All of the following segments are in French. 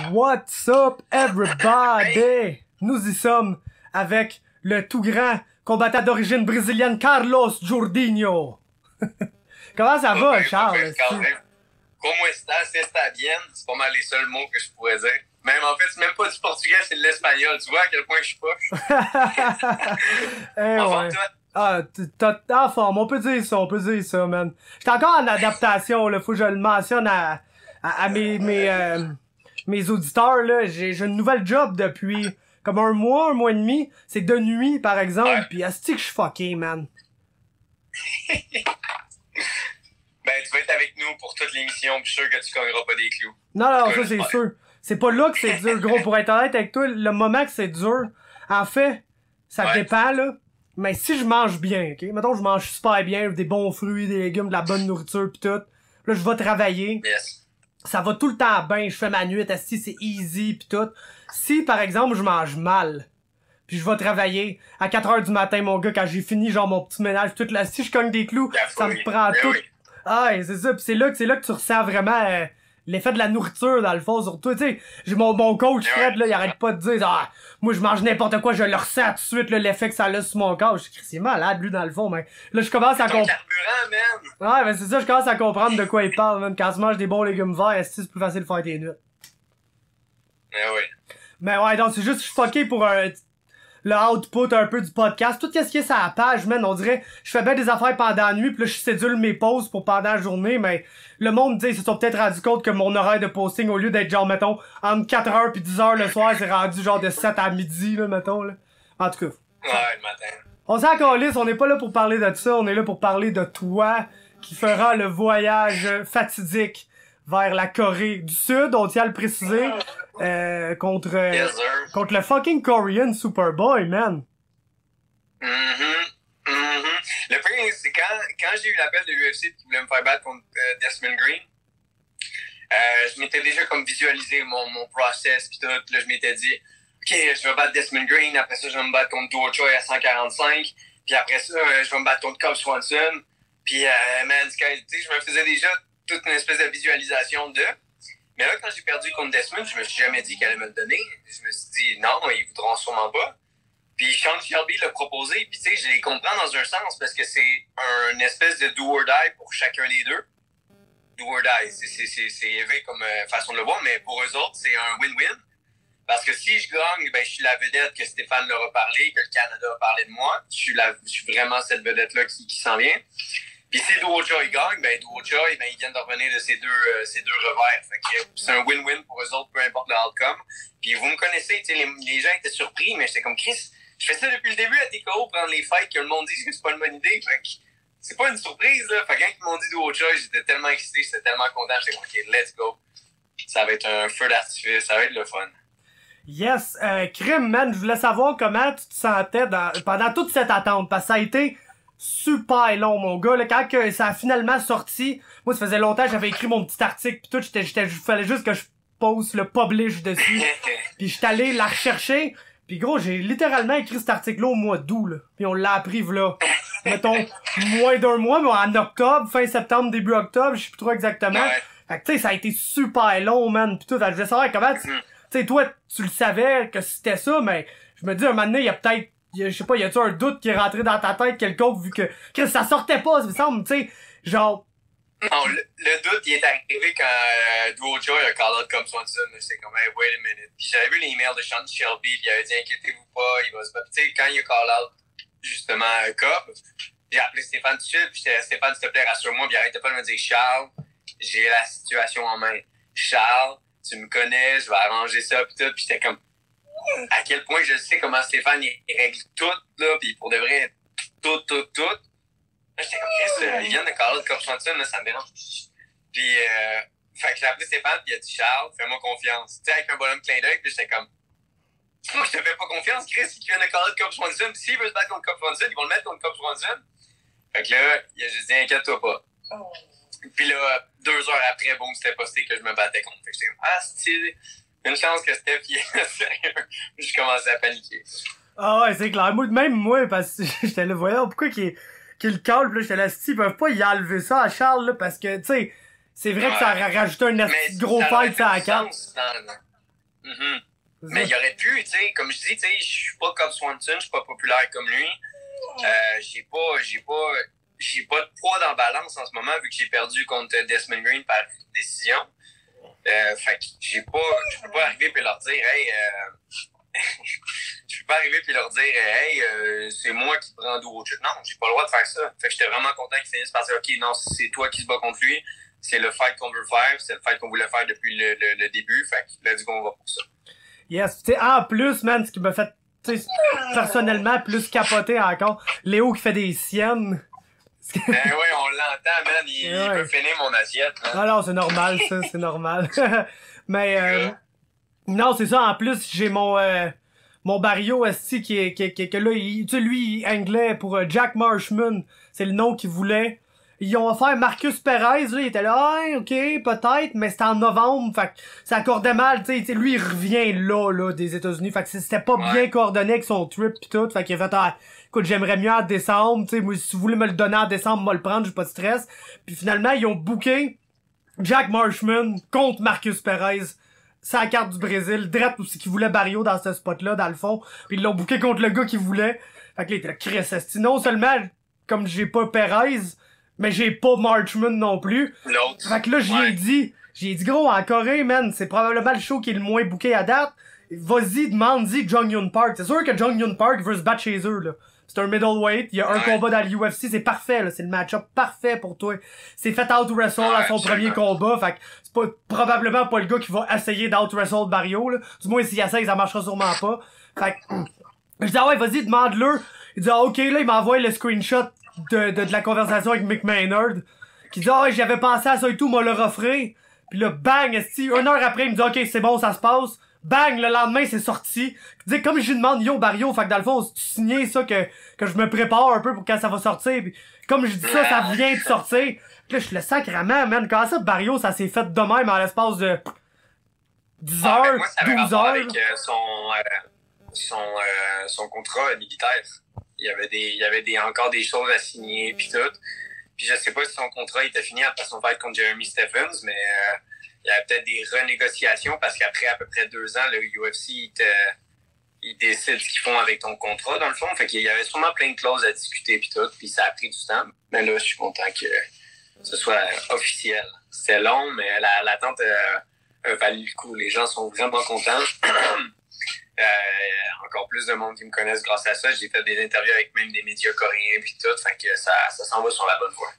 What's up, everybody? Nous y sommes avec le tout grand combattant d'origine brésilienne Carlos Jordinho. Comment ça va, Charles? Como estás? Está bien? C'est pas mal les seuls mots que je pourrais dire. Même en fait, c'est même pas du portugais, c'est de l'espagnol. Tu vois à quel point je suis poche? Ouais. Ah, t'es en forme, on peut dire ça, man. J'étais encore en adaptation, là, faut que je le mentionne à mes auditeurs, là. J'ai une nouvelle job depuis comme un mois et demi. C'est de nuit, par exemple, ouais. Pis asti que je suis fucké, man. Ben, tu vas être avec nous pour toute l'émission, pis je suis sûr que tu cogneras pas des clous. Non, ça c'est sûr. C'est pas là que c'est dur, gros. Pour être honnête avec toi, le moment que c'est dur, en fait, ça dépend, là. Mais si je mange bien, ok? Mettons, je mange super bien, des bons fruits, des légumes, de la bonne nourriture pis tout. Là, je vais travailler. Yes. Ça va tout le temps bien, je fais ma nuit, assis, c'est easy pis tout. Si, par exemple, je mange mal, puis je vais travailler à 4h du matin, mon gars, quand j'ai fini, genre, mon petit ménage, tout là, si je cogne des clous, ça me prend tout. Oui. Ah, c'est ça, pis c'est là que tu ressens vraiment l'effet de la nourriture, dans le fond, surtout, tu sais, j'ai mon coach Fred, là, il arrête pas de dire, ah, moi, je mange n'importe quoi, je le ressens tout de suite, là, l'effet que ça a sur mon corps. Je suis c'est malade, lui, dans le fond, mais là, je commence à comprendre. Ouais, ben c'est ça, je commence à comprendre de quoi il parle, man. Quand tu manges des bons légumes verts, est-ce que c'est plus facile de faire tes nuits? Oui. Mais ouais, donc, c'est juste, je suis fucké pour le output un peu du podcast. Tout ce qui est sur la page, man, on dirait, je fais bien des affaires pendant la nuit, pis là, je cédule mes pauses pour pendant la journée, mais le monde, tu sais, ils se sont peut-être rendu compte que mon horaire de posting, au lieu d'être genre, mettons, entre 4h puis 10h le soir, c'est rendu genre de 7 à midi, là, mettons, là. En tout cas. Ouais, le matin. On s'en calisse, on n'est pas là pour parler de ça, on est là pour parler de toi, qui fera le voyage fatidique vers la Corée du Sud, on tient à le préciser, contre le fucking Korean Superboy, man. Le pire, c'est quand j'ai eu l'appel de l'UFC qui voulait me faire battre contre Desmond Green, je m'étais déjà comme visualisé mon process pis tout, pis là je m'étais dit, ok, je vais battre Desmond Green, après ça je vais me battre contre Duo Choi à 145, puis après ça je vais me battre contre Cub Swanson, puis man, tu sais, je me faisais déjà toute une espèce de visualisation de. Mais là, quand j'ai perdu contre Desmond, je me suis jamais dit qu'elle allait me le donner. Je me suis dit, non, ils voudront sûrement pas. Puis Sean Shelby l'a proposé, puis tu sais, je les comprends dans un sens, parce que c'est une espèce de do or die pour chacun des deux. Do or die, c'est élevé comme façon de le voir, mais pour eux autres, c'est un win-win. Parce que si je gagne, ben je suis la vedette que Stéphane leur a parlé, que le Canada a parlé de moi. Je suis vraiment cette vedette-là qui s'en vient. Puis si Duo Choi gagne, ben Duo Choi, ben ils viennent de revenir de ces deux revers. Fait que c'est un win-win pour eux autres, peu importe le outcome. Puis vous me connaissez, tu sais, les gens étaient surpris, mais j'étais comme Chris, je fais ça depuis le début à TKO, prendre les fights que le monde dit que c'est pas une bonne idée. Fait que c'est pas une surprise, là. Fait que quand ils m'ont dit Duo Choi, j'étais tellement excité, j'étais tellement content, j'étais comme ok, let's go. Ça va être un feu d'artifice, ça va être le fun. Yes, Crime, man, je voulais savoir comment tu te sentais pendant toute cette attente, parce que ça a été super long, mon gars, là, quand que ça a finalement sorti, moi, ça faisait longtemps que j'avais écrit mon petit article pis tout, fallait juste que je pose le publish dessus, pis j'étais allé la rechercher, pis gros, j'ai littéralement écrit cet article-là au mois d'août, là, pis on l'a appris, là, mettons, moins d'un mois, mais en octobre, fin septembre, début octobre, je sais plus trop exactement, fait que tu sais, ça a été super long, man, pis tout, je voulais savoir comment, tu sais, toi, tu le savais que c'était ça, mais je me dis, un moment donné, il y a peut-être je sais pas, y a-tu un doute qui est rentré dans ta tête quelconque vu que ça sortait pas, ça me semble, tu sais, genre. Non, le doute, il est arrivé quand Duo Choi a call out comme Swanson, j'étais comme, hey, wait a minute. Puis j'avais vu l'email de Sean Shelby, puis il avait dit, inquiétez-vous pas, il va se battre. Tu sais, quand il a call out, justement, Cobb, j'ai appelé Stéphane tout de suite, puis j'étais, Stéphane, s'il te plaît, rassure-moi, puis il arrêtait pas de me dire, Charles, j'ai la situation en main. Charles, tu me connais, je vais arranger ça, puis tout, puis j'étais comme, à quel point je sais comment Stéphane il règle tout, là, pis pour de vrai, tout. Là, j'étais comme, Chris, ils viennent de call out Cub Swanson, là, ça me dérange. Pis, fait que j'ai appelé Stéphane, pis il a dit, Charles, fais-moi confiance. Tu sais, avec un bonhomme clin d'œil, pis j'étais comme, moi, je te fais pas confiance, Chris, qui vient de call out Cub Swanson, pis s'il veut se battre contre Cub Swanson, ils vont le mettre contre Cub Swanson. Fait que là, il a juste dit, inquiète-toi pas. Pis là, 2 heures après, boum, c'était posté que je me battais contre. Fait que j'étais comme, ah, c'est une chance que Steph y est sérieux. Je commençais à paniquer. Ah ouais, c'est clair. Même moi, parce que j'étais là, voyons, pourquoi qu'il le cale, pis là, j'étais là, si, ils peuvent pas y enlever ça à Charles, là, parce que, tu sais, c'est vrai que ça a rajouté un gros fight, ça, à la carte. Mm-hmm. Mais il aurait pu, tu sais, comme je dis, tu sais, je suis pas comme Swanson, je suis pas populaire comme lui. J'ai pas de poids dans la balance en ce moment vu que j'ai perdu contre Desmond Green par décision. Fait que je peux pas arriver et leur dire, hey, je peux pas arriver et leur dire, hey, c'est moi qui prends d'où. Non, j'ai pas le droit de faire ça. Fait que j'étais vraiment content qu'ils finissent par dire, ok, non, c'est toi qui se bats contre lui. C'est le fight qu'on veut faire, c'est le fight qu'on voulait faire depuis le début. Fait que là, du coup, on va pour ça. Yes, tu sais, en plus, man, ce qui m'a fait, tu sais, personnellement, plus capoter encore, Léo qui fait des siennes. Oui, on l'entend, man, il peut finir mon assiette. Hein. Ah non, c'est normal, ça, c'est normal. Mais, non, c'est ça, en plus, j'ai mon Barrio esti qui est là, tu sais, lui, il est anglais pour Jack Marshman, c'est le nom qu'il voulait. Ils ont offert Marcus Perez, là, il était là, ah, ok, peut-être, mais c'était en novembre, fait que ça accordait mal, tu sais, lui, il revient là, des États-Unis, fait que c'était pas bien coordonné avec son trip pis tout, fait qu'il a fait, ah, écoute, j'aimerais mieux en décembre, tu sais, moi, si vous voulez me le donner en décembre, moi le prendre, j'ai pas de stress. Puis finalement, ils ont booké Jack Marshman contre Marcus Perez, sa carte du Brésil, direct aussi qu'il voulait Barrio dans ce spot-là, dans le fond, puis ils l'ont booké contre le gars qu'il voulait, fait que là, il était là, Chris, non seulement, comme j'ai pas Perez, mais j'ai pas Marchman non plus. L'autre. Fait que là, j'ai dit, gros, en Corée, man, c'est probablement le show qui est le moins booké à date. Vas-y, demande-y Jong-Hyun Park. C'est sûr que Jong-Hyun Park veut se battre chez eux, là. C'est un middleweight, il y a un combat dans l'UFC, c'est parfait, là. C'est le match-up parfait pour toi. C'est fait out-wrestle à son premier combat, fait que c'est pas, probablement pas le gars qui va essayer d'out-wrestle Barrio, là. Du moins, s'il essaye, ça marchera sûrement pas. Fait que, je dis, ah ouais, vas-y, demande-le. Il dit, ah, ok, là, il m'envoie le screenshot de la conversation avec Mick Maynard qui dit j'avais pensé à ça et tout, m'a le offré. Puis là bang, une heure après il me dit ok c'est bon ça se passe, bang le lendemain c'est sorti. Il dit comme je lui demande yo Barrio, fait que dans le fond tu signais ça que je me prépare un peu pour quand ça va sortir. Puis comme je dis ça vient de sortir. Puis là je le sacrament man, quand ça Barrio ça s'est fait de même en l'espace de 10 heures, moi, ça 12 heures avec son contrat militaire. Il y avait encore des choses à signer puis tout. Puis je sais pas si son contrat était fini après son fight contre Jeremy Stephens, mais il y avait peut-être des renégociations parce qu'après à peu près 2 ans, le UFC il décide ce qu'ils font avec ton contrat dans le fond. Fait qu'il y avait sûrement plein de clauses à discuter puis tout. Puis ça a pris du temps. Mais là, je suis content que ce soit officiel. C'était long, mais l'attente a valu le coup. Les gens sont vraiment contents. Encore plus de monde qui me connaissent grâce à ça. J'ai fait des interviews avec même des médias coréens puis tout, fait que ça s'en va sur la bonne voie.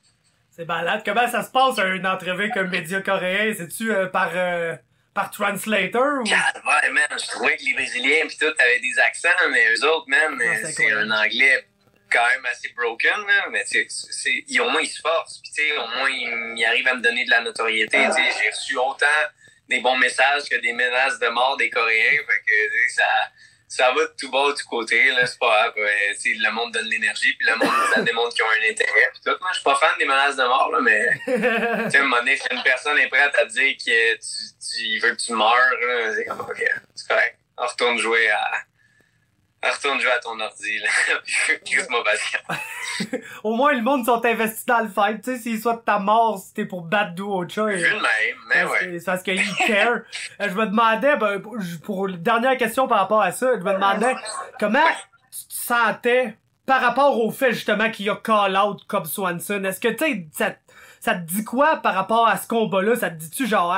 C'est malade. Comment ça se passe une entrevue avec un média coréen? C'est-tu par translator ou? Ouais, man, je trouvais que les Brésiliens puis tout avaient des accents, mais eux autres, man, c'est un anglais quand même assez broken, là, mais tu sais, au moins ils se forcent, puis tu sais, au moins ils arrivent à me donner de la notoriété, tu sais, j'ai reçu autant des bons messages que des menaces de mort des Coréens, fait que ça va de tout bas, de tout côté, là, c'est pas grave, le monde donne l'énergie, puis le monde, ça démontre qu'ils ont un intérêt, puis tout. Moi, je suis pas fan des menaces de mort, là, mais, tu sais, à un moment donné, si une personne est prête à te dire que tu veux que tu meurs, là, c'est comme, ok, c'est correct. Retourne jouer à ton ordi, là. Crise-moi patient. Au moins, le monde sont investis dans le fight. Tu sais, s'ils souhaitent ta mort, si t'es pour battre Duo Cha. Vu de même, mais ouais. C'est parce qu'ils care. Je me demandais, pour la dernière question par rapport à ça, je me demandais comment tu te sentais par rapport au fait, justement, qu'il y a call-out comme Swanson. Est-ce que, tu sais, ça te dit quoi par rapport à ce combat-là? Ça te dit-tu genre,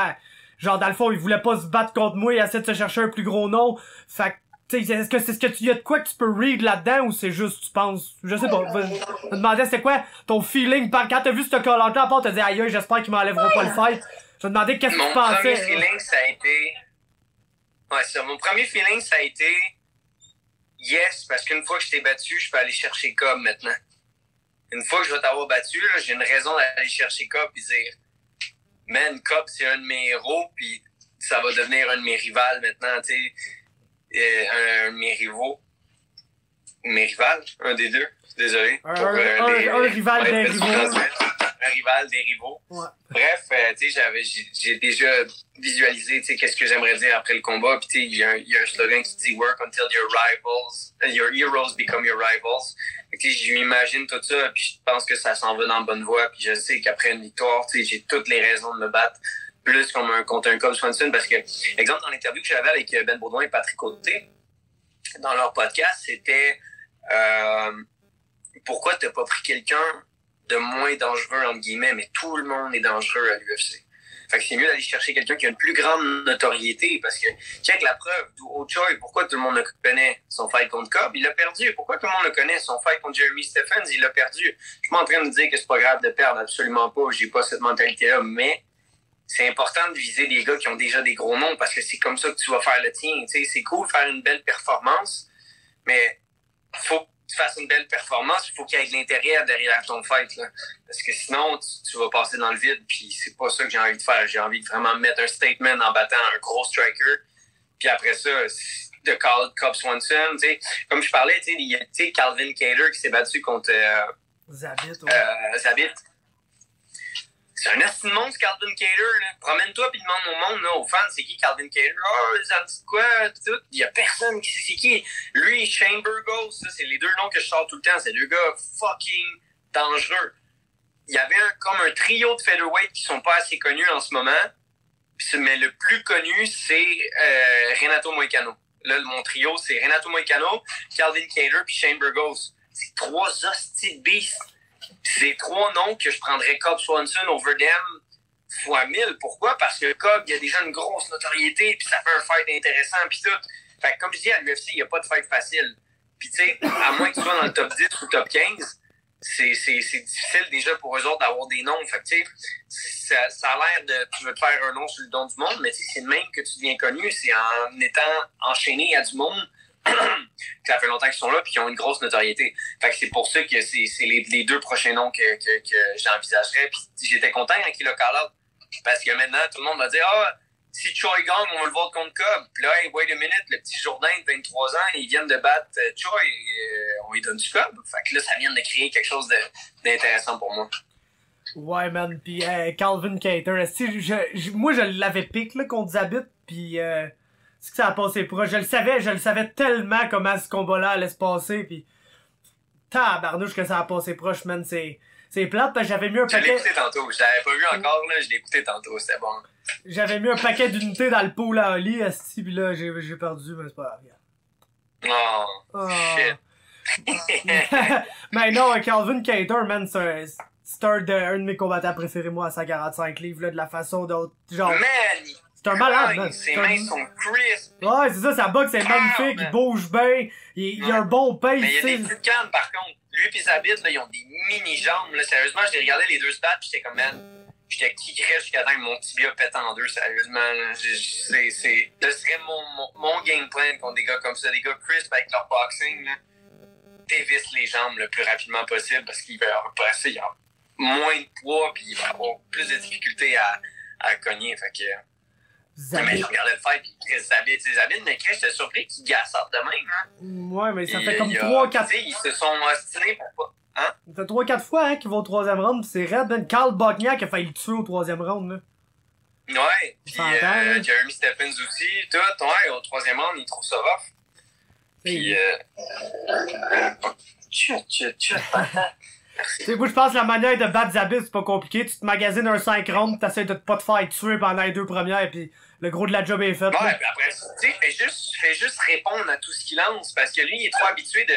genre, dans le fond, il voulait pas se battre contre moi, il essaie de se chercher un plus gros nom. Fait que, est-ce que tu y a de quoi que tu peux read là-dedans ou c'est juste tu penses je sais pas. Je me demandais c'était quoi ton feeling quand t'as vu ce call-out là, à part t'as dit aïe j'espère qu'ils m'enlèveront pas le fight. Je me demandais qu'est-ce que tu pensais. Mon premier feeling ça a été mon premier feeling ça a été yes, parce qu'une fois que je t'ai battu, je peux aller chercher Cobb maintenant. Une fois que je vais t'avoir battu, là, j'ai une raison d'aller chercher Cobb et dire man, Cobb c'est un de mes héros puis ça va devenir un de mes rivales maintenant, tu sais. Un de mes rivaux. Mes rivales? Un des deux. Désolé. Un rival des rivaux. Un rival des rivaux. Ouais. Bref, tu sais, j'ai déjà visualisé, tu sais, qu'est-ce que j'aimerais dire après le combat. Puis, tu sais, il y a un slogan qui dit Work until your heroes become your rivals. Tu sais, je m'imagine tout ça, puis je pense que ça s'en va dans la bonne voie. Puis je sais qu'après une victoire, tu sais, j'ai toutes les raisons de me battre plus comme contre un Cub Swanson parce que, exemple, dans l'interview que j'avais avec Ben Baudouin et Patrick Côté, dans leur podcast, c'était pourquoi t'as pas pris quelqu'un de moins dangereux, entre guillemets, mais tout le monde est dangereux à l'UFC. Fait que c'est mieux d'aller chercher quelqu'un qui a une plus grande notoriété parce que, check la preuve, Choi, pourquoi tout le monde le connaît son fight contre Cobb, il l'a perdu. Pourquoi tout le monde le connaît son fight contre Jeremy Stephens, il l'a perdu. Je suis pas en train de dire que c'est pas grave de perdre, absolument pas, j'ai pas cette mentalité-là, mais c'est important de viser des gars qui ont déjà des gros noms parce que c'est comme ça que tu vas faire le tien. Tu sais, c'est cool de faire une belle performance, mais faut que tu fasses une belle performance, il faut qu'il y ait de l'intérêt derrière ton fight, là. Parce que sinon, tu vas passer dans le vide, puis c'est pas ça que j'ai envie de faire. J'ai envie de vraiment mettre un statement en battant un gros striker, puis après ça, de Cobb Swanson, tu sais, comme je parlais, tu sais, Calvin Kattar qui s'est battu contre Zabit. C'est un assez de monde, Calvin Kattar, là. Promène-toi puis demande au monde, là, aux fans, c'est qui Calvin Kattar? Oh, ça me dit quoi? Tout. Il y a personne qui sait c'est qui. Lui, Shane Burgos, ça, c'est les deux noms que je sors tout le temps. C'est deux gars fucking dangereux. Il y avait comme un trio de featherweight qui sont pas assez connus en ce moment. Mais le plus connu, c'est Renato Moicano. Là, mon trio, c'est Renato Moicano, Calvin Kattar puis Shane Burgos. C'est trois hosties de beasts. C'est trois noms que je prendrais Cobb Swanson over them fois 1000. Pourquoi? Parce que Cobb, il a déjà une grosse notoriété, puis ça fait un fight intéressant, puis tout. Fait que comme je dis, à l'UFC, il n'y a pas de fight facile. Puis tu sais, à moins que tu sois dans le top 10 ou top 15, c'est difficile déjà pour eux autres d'avoir des noms. Fait que tu sais, ça a l'air de... Tu veux te faire un nom sur le don du monde, mais tu sais, c'est le même que tu deviens connu, c'est en étant enchaîné à du monde. Ça fait longtemps qu'ils sont là puis qu'ils ont une grosse notoriété. Fait que c'est pour ça que c'est les deux prochains noms que j'envisagerais. Puis j'étais content quand il a call-out. Parce que maintenant, tout le monde va dire si Choi gagne, on va le voir contre Cobb. Puis là, hey, wait a minute, le petit Jourdain de 23 ans, ils viennent de battre Choi, on lui donne du Cobb. Fait que là, ça vient de créer quelque chose d'intéressant pour moi. Ouais, man. Puis Calvin Kattar, moi, je l'avais pick là, contre Zabit. Puis c'est que ça a passé proche. Je le savais tellement comment ce combat-là allait se passer, pis tabarnouche que ça a passé proche, man, c'est plate, parce que j'avais mis un paquet... Je l'ai écouté tantôt, je l'avais pas vu encore, là, je l'ai écouté tantôt, c'était bon. J'avais mis un paquet d'unités dans le pool à Oli, pis là, j'ai perdu, mais c'est pas grave. Oh, shit. Mais non, Calvin Kattar, man, c'est un de mes combattants préférés, moi, à 145 livres, là, de la façon dont, genre... Man, c'est un malade, man. Ses mains sont crisp. Ouais, c'est ça, sa boxe c'est magnifique, il bouge bien, il a un bon pace. Mais il y a des petites cannes, par contre. Lui pis Zabit, là, ils ont des mini-jambes, là. Sérieusement, j'ai regardé les deux stats pis j'étais comme, man, j'étais kické jusqu'à temps que mon tibia pète en deux, sérieusement, là. Ce serait mon game plan contre des gars comme ça, des gars crisp avec leur boxing, là. Dévisse les jambes le plus rapidement possible parce qu'il va presser, il y a moins de poids pis il va avoir plus de difficultés à cogner, fait que... Mais je regardais le fight, pis Chris Zabit, mais Chris, j'étais surpris qu'il gassate de même, hein. Ouais, mais ça fait comme 3-4... Ils se sont ostinés pour pas... Hein? Ça fait 3-4 fois, hein, qu'ils vont au troisième round, pis c'est raide, ben. Carl Bogniak a failli le tuer au troisième round, là. Ouais, pis Jeremy Stephens aussi, tout, ouais, au troisième round, il trouve ça rough. Pis Tu sais, moi, je pense que la manière de battre Zabit, c'est pas compliqué. Tu te magasines un 5 rounds, t'essaies de pas te faire tuer pendant les deux premières, pis le gros de la job est fait. Ouais, pis après, tu sais, fais juste répondre à tout ce qu'il lance, parce que lui, il est trop habitué de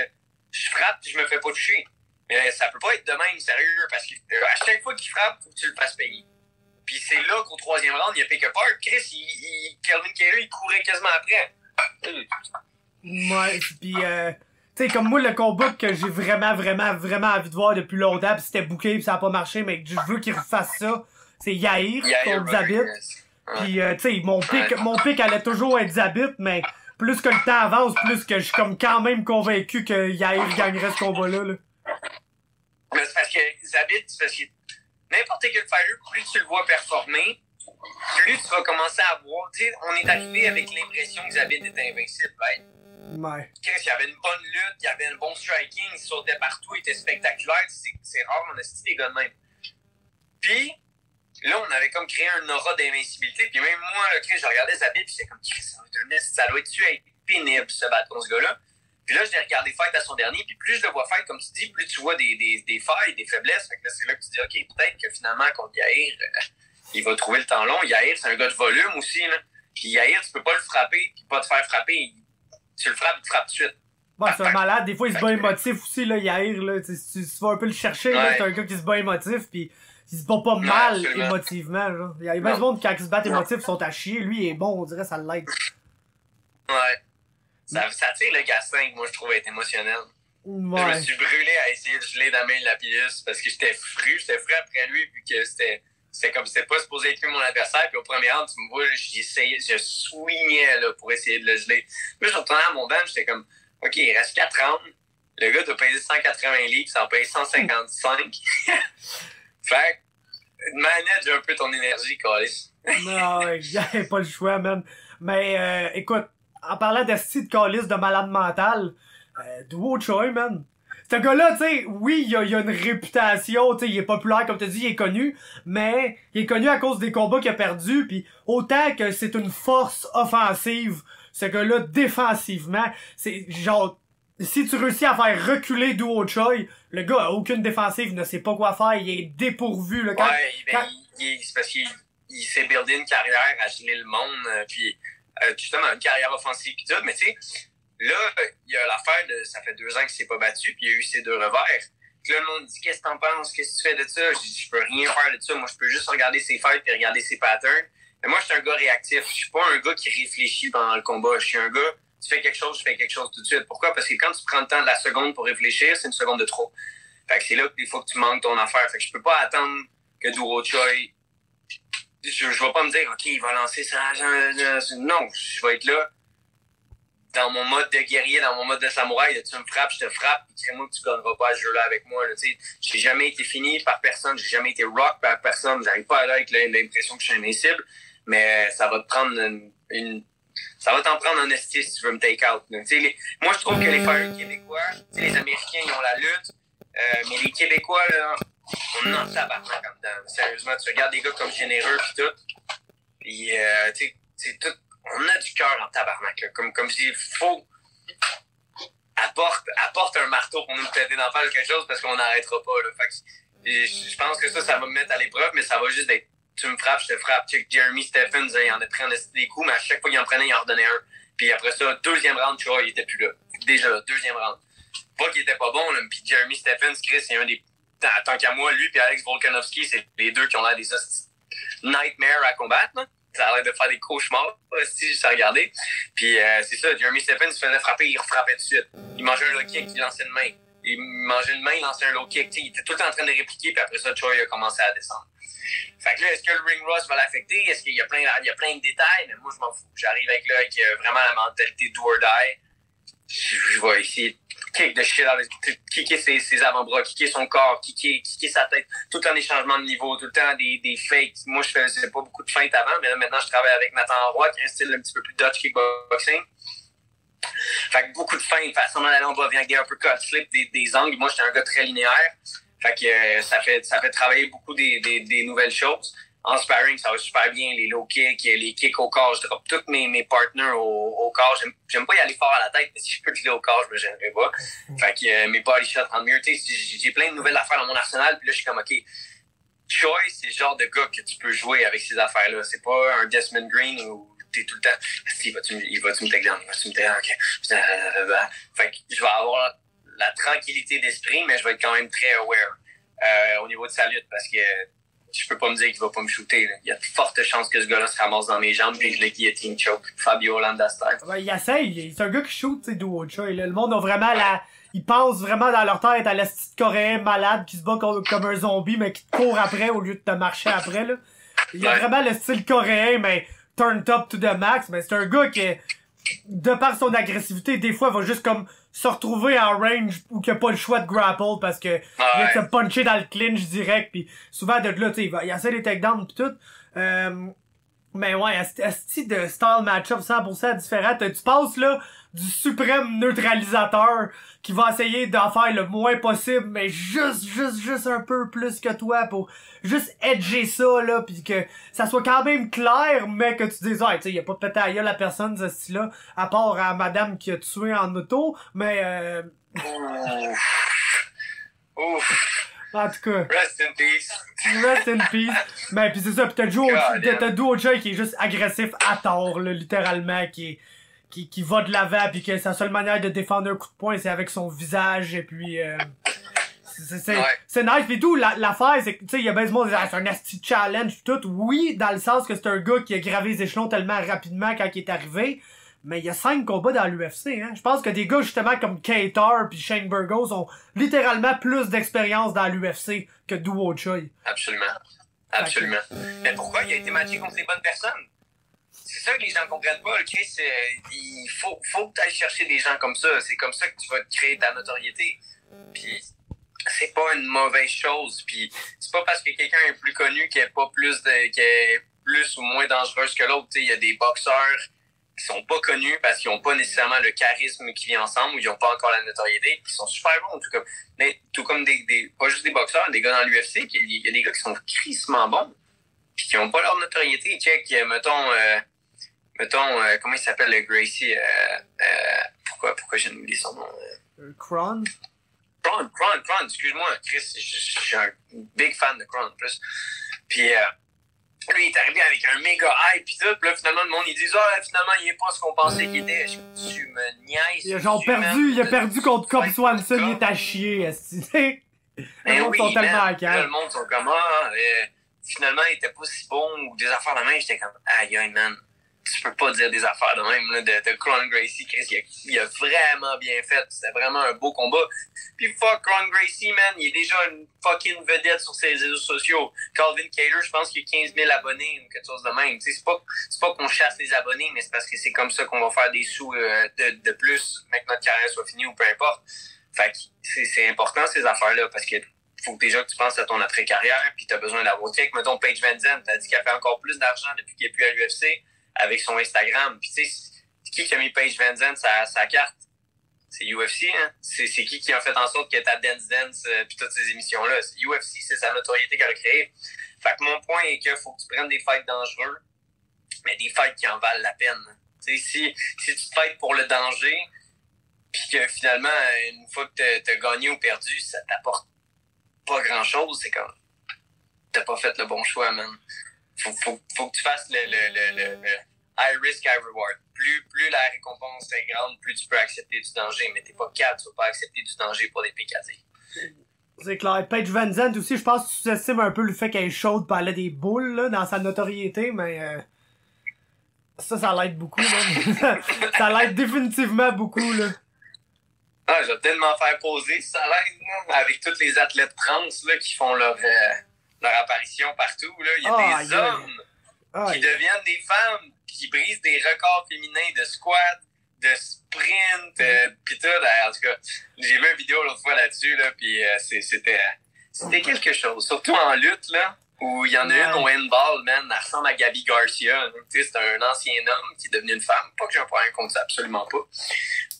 je frappe pis je me fais pas toucher. Mais ça peut pas être de même, sérieux, parce que à chaque fois qu'il frappe, faut que tu le fasses payer. Pis c'est là qu'au troisième round, il a pick apart. Chris, Calvin Kattar, il courait quasiment après. Ouais, pis tu sais, comme moi, le combat que j'ai vraiment envie de voir depuis longtemps, pis c'était booké pis ça a pas marché, mais que je veux qu'il refasse ça, c'est Yair contre Zabit. Pis tu sais, mon pic allait toujours être Zabit, mais plus que le temps avance, plus que je suis comme quand même convaincu que Yair gagnerait ce combat-là, là. Mais c'est parce que Zabit, c'est parce que n'importe quel fighter, plus tu le vois performer, plus tu vas commencer à voir. Tu sais, on est arrivé avec l'impression que Zabit était invincible, right? Ouais. Chris, il y avait une bonne lutte, il y avait un bon striking, il sautait partout, il était spectaculaire. C'est rare, on a cité des gars de même. Puis, là, on avait comme créé un aura d'invincibilité. Puis même moi, là, Chris, je regardais Zabit, puis j'étais comme, Chris, ça doit être pénible, se battre contre ce gars-là. Puis là, je l'ai regardé fight à son dernier, puis plus je le vois fight, comme tu dis, plus tu vois des failles, des faiblesses. Fait que là, c'est là que tu dis, OK, peut-être que finalement, contre Yair, il va trouver le temps long. Yair, c'est un gars de volume aussi, là. Puis Yair, tu peux pas le frapper puis pas te faire frapper. Tu le frappes, tu te frappes tout de suite. Ouais, c'est un malade. Des fois, il se bat émotif aussi, là, Yair, là. Tu vas un peu le chercher, là. C'est un gars qui se bat émotif, puis il se bat pas mal absolument. Émotivement, là. Il y a bien du monde qui, quand ils se battent émotifs, sont à chier. Lui, il est bon, on dirait, ça l'aide. Ouais. Ça tire le Gaston, moi, je trouve, être émotionnel. Ouais. Je me suis brûlé à essayer de geler Damien Lapillus parce que j'étais fru après lui, puis que c'était comme c'était pas supposé être lui mon adversaire, puis au premier round, tu me vois, je swingais là, pour essayer de le geler. Puis je retournais à mon bench, j'étais comme, OK, il reste 4 rounds, le gars doit peser 180 livres, ça en paye 155. Fait que, manage un peu ton énergie, Calis. Non, il n'y a pas le choix, man. Mais écoute, en parlant d'esti de Calis de malade mental, Duo Choi, man. Ce gars-là, tu sais, oui, il a une réputation, tu sais, il est populaire, comme tu dis, il est connu, mais il est connu à cause des combats qu'il a perdus, puis autant que c'est une force offensive, ce gars-là, défensivement, c'est genre, si tu réussis à faire reculer Duo Choi, le gars a aucune défensive, il ne sait pas quoi faire, il est dépourvu, là. C'est parce qu'il s'est buildé une carrière à geler le monde, puis justement, une carrière offensive pis tout, mais tu sais, là, il y a l'affaire de, ça fait 2 ans qu'il s'est pas battu, puis il y a eu ses 2 revers. Puis là, le monde dit, qu'est-ce que t'en penses? Qu'est-ce que tu fais de ça? Je dis, je peux rien faire de ça. Moi, je peux juste regarder ses fights puis regarder ses patterns. Mais moi, je suis un gars réactif. Je suis pas un gars qui réfléchit pendant le combat. Je suis un gars, tu fais quelque chose, je fais quelque chose tout de suite. Pourquoi? Parce que quand tu prends le temps de la seconde pour réfléchir, c'est une seconde de trop. Fait que c'est là qu'il faut que tu manques ton affaire. Fait que je peux pas attendre que Duo Choi, je vais pas me dire, OK, il va lancer ça. Non, je vais être là. Dans mon mode de guerrier, dans mon mode de samouraï, tu me frappes, je te frappe, c'est moi que tu gagneras pas à ce jeu-là avec moi. J'ai jamais été fini par personne, j'ai jamais été rock par personne, j'arrive pas à là avec l'impression que je suis invincible, mais ça va te prendre ça va t'en prendre un esti si tu veux me take out. Moi, je trouve que les fighters québécois, les Américains, ils ont la lutte, mais les Québécois, là, on en tabarnak en dedans. Sérieusement, tu regardes des gars comme Généreux pis tout, pis c'est tout. On a du cœur en tabarnak, là. Comme je dis, faut apporte un marteau pour nous péter d'en faire quelque chose parce qu'on n'arrêtera pas, là. Fait que je pense que ça va me mettre à l'épreuve, mais ça va juste être, tu me frappes, je te frappe. Check Jeremy Stephens, il en a pris des coups, mais à chaque fois qu'il en prenait, il en redonnait un. Puis après ça, 2e round, tu vois, il était plus là. Déjà là, 2e round. Pas qu'il était pas bon, là, puis Jeremy Stephens, Chris, c'est un des, tant qu'à moi, lui puis Alex Volkanovski, c'est les deux qui ont l'air des nightmares à combattre, là. Ça a l'air de faire des cauchemars, si je sais regarder. Puis c'est ça, Jeremy Stephens se faisait frapper, il refrappait tout de suite. Il mangeait un low kick, il lançait une main. Il mangeait une main, il lançait un low kick. T'sais, il était tout le temps en train de répliquer, puis après ça, Choi a commencé à descendre. Fait que là, est-ce que le ring rust va l'affecter? Est-ce qu'il y a plein de détails? Mais moi, je m'en fous. J'arrive avec vraiment la mentalité do or die. Je vais essayer de kick de shit, kicker ses avant-bras, kicker son corps, kicker sa tête, tout le temps des changements de niveau, tout le temps des fakes. Moi, je faisais pas beaucoup de feintes avant, mais là, maintenant, je travaille avec Nathan Roy, qui a un style un petit peu plus Dutch kickboxing. Fait que beaucoup de feintes, façon d'aller en bas, avec des uppercuts, slip, des angles. Moi, j'étais un gars très linéaire. Fait que ça fait travailler beaucoup des nouvelles choses. En sparring, ça va super bien, les low kicks, les kicks au corps. Je drop tous mes partners au corps. J'aime pas y aller fort à la tête, mais si je peux le au corps, je me gênerai pas. Fait que mes body shots en mieux. J'ai plein de nouvelles affaires dans mon arsenal, puis là, je suis comme, OK, Choi, c'est le genre de gars que tu peux jouer avec ces affaires-là. C'est pas un Desmond Green où t'es tout le temps, il va-tu me takedown, OK. Fait que je vais avoir la tranquillité d'esprit, mais je vais être quand même très aware au niveau de sa lutte, parce que je peux pas me dire qu'il va pas me shooter. Là. Il y a de fortes chances que ce gars-là se ramasse dans mes jambes puis je le guillotine choke. Fabio Landa style. Ouais, il essaye. C'est un gars qui shoot, tu sais, Duo Choi. Le monde a vraiment ils pensent vraiment dans leur tête à la petite coréen malade qui se bat comme un zombie, mais qui te court après au lieu de te marcher après, là. Il y a vraiment le style coréen, mais turned up to the max. Mais c'est un gars qui, de par son agressivité, des fois, va juste comme se retrouver en range ou qu'il a pas le choix de grapple parce que il va te puncher dans le clinch direct, puis souvent de là, tu sais, il essaie les takedowns pis tout. Mais ouais, asti de style match-up 100% différent. Tu passes là du suprême neutralisateur qui va essayer d'en faire le moins possible, mais juste un peu plus que toi pour juste edger ça, là, pis que ça soit quand même clair, mais que tu dises, ah, tu sais, y a pas de pété à gueule à personne, ce style-là, à part à madame qui a tué en auto, mais Ouf. En tout cas. Rest in peace. Rest in peace. Mais pis c'est ça, pis t'as Duo Choi qui est juste agressif à tort, là, littéralement, qui va de l'avant, pis que sa seule manière de défendre un coup de poing, c'est avec son visage, et puis c'est nice pis tout. L'affaire, c'est que, tu sais, il y a bien ce monde, c'est un asti challenge pis tout. Oui, dans le sens que c'est un gars qui a gravé les échelons tellement rapidement quand il est arrivé. Mais il y a 5 combats dans l'UFC, hein. Je pense que des gars, justement, comme Katar pis Shane Burgos ont littéralement plus d'expérience dans l'UFC que Duo Choi. Absolument. Absolument. Mais pourquoi il a été matché contre les bonnes personnes? C'est ça que les gens comprennent pas, ok? Il faut que tu ailles chercher des gens comme ça. C'est comme ça que tu vas te créer ta notoriété. Puis c'est pas une mauvaise chose. Puis c'est pas parce que quelqu'un est plus connu qu'il est pas qui est plus ou moins dangereuse que l'autre. Il y a des boxeurs qui sont pas connus parce qu'ils ont pas nécessairement le charisme qui vient ensemble ou ils ont pas encore la notoriété, qui sont super bons, tout comme pas juste des boxeurs, des gars dans l'UFC, il y a des gars qui sont crissement bons puis qui ont pas leur notoriété. Check, mettons, comment il s'appelle le Gracie, pourquoi j'ai oublié son nom? Kron, excuse-moi, Chris, je suis un big fan de Kron en plus. Puis lui, il est arrivé avec un méga hype pis tout, pis là, finalement, le monde, ils disent, finalement, il est pas ce qu'on pensait qu'il était. Tu me niaises. Il a genre il a perdu contre Cobb Swanson, il est à chier, est-ce que le monde sont tellement à calme. Le monde sont comme, finalement, il était pas si bon, ou des affaires de même, j'étais comme, aïe, man. Tu peux pas dire des affaires de même, là, de Kron Gracie. Chris, il a vraiment bien fait. C'était vraiment un beau combat. Puis fuck Kron Gracie, man. Il est déjà une fucking vedette sur ses réseaux sociaux. Calvin Kattar, je pense qu'il a 15 000 abonnés ou quelque chose de même. Tu sais, c'est pas qu'on chasse les abonnés, mais c'est parce que c'est comme ça qu'on va faire des sous de plus, mais que notre carrière soit finie ou peu importe. Fait que c'est important, ces affaires-là, parce que faut que déjà que tu penses à ton après-carrière, puis t'as besoin d'avoir. Tu sais, mettons Paige Van Zandt, t'as dit qu'elle fait encore plus d'argent depuis qu'il est plus à l'UFC. Avec son Instagram. Puis tu sais, c'est qui a mis Paige Van Zandt sa carte? C'est UFC, hein? C'est qui a fait en sorte que ta Dance Dance puis toutes ces émissions-là? C'est UFC, c'est sa notoriété qu'elle a créée. Fait que mon point est qu'il faut que tu prennes des fights dangereux, mais des fights qui en valent la peine. Tu sais, si tu te fights pour le danger, puis que finalement, une fois que t'as gagné ou perdu, ça t'apporte pas grand-chose, c'est comme t'as pas fait le bon choix, man. Faut que tu fasses le high risk, high reward. Plus la récompense est grande, plus tu peux accepter du danger, mais t'es pas capable, tu vas pas accepter du danger pour des PKD. C'est clair. Paige Van Zandt aussi, je pense que tu sous-estimes un peu le fait qu'elle est chaude pis elle a des boules, là, dans sa notoriété, mais ça l'aide beaucoup, là. Ça l'aide définitivement beaucoup, là. Je vais tellement faire poser, ça l'aide, là, avec tous les athlètes trans, là, qui font leur apparition partout, là. Il y a des hommes qui deviennent des femmes, qui brisent des records féminins de squat, de sprint, pis tout. En tout cas, j'ai vu une vidéo l'autre fois là-dessus, là, pis c'était quelque chose. Surtout en lutte, là, où il y en a une au handball, man, elle ressemble à Gabi Garcia. Tu sais, c'est un ancien homme qui est devenu une femme. Pas que j'ai un problème contre ça, absolument pas.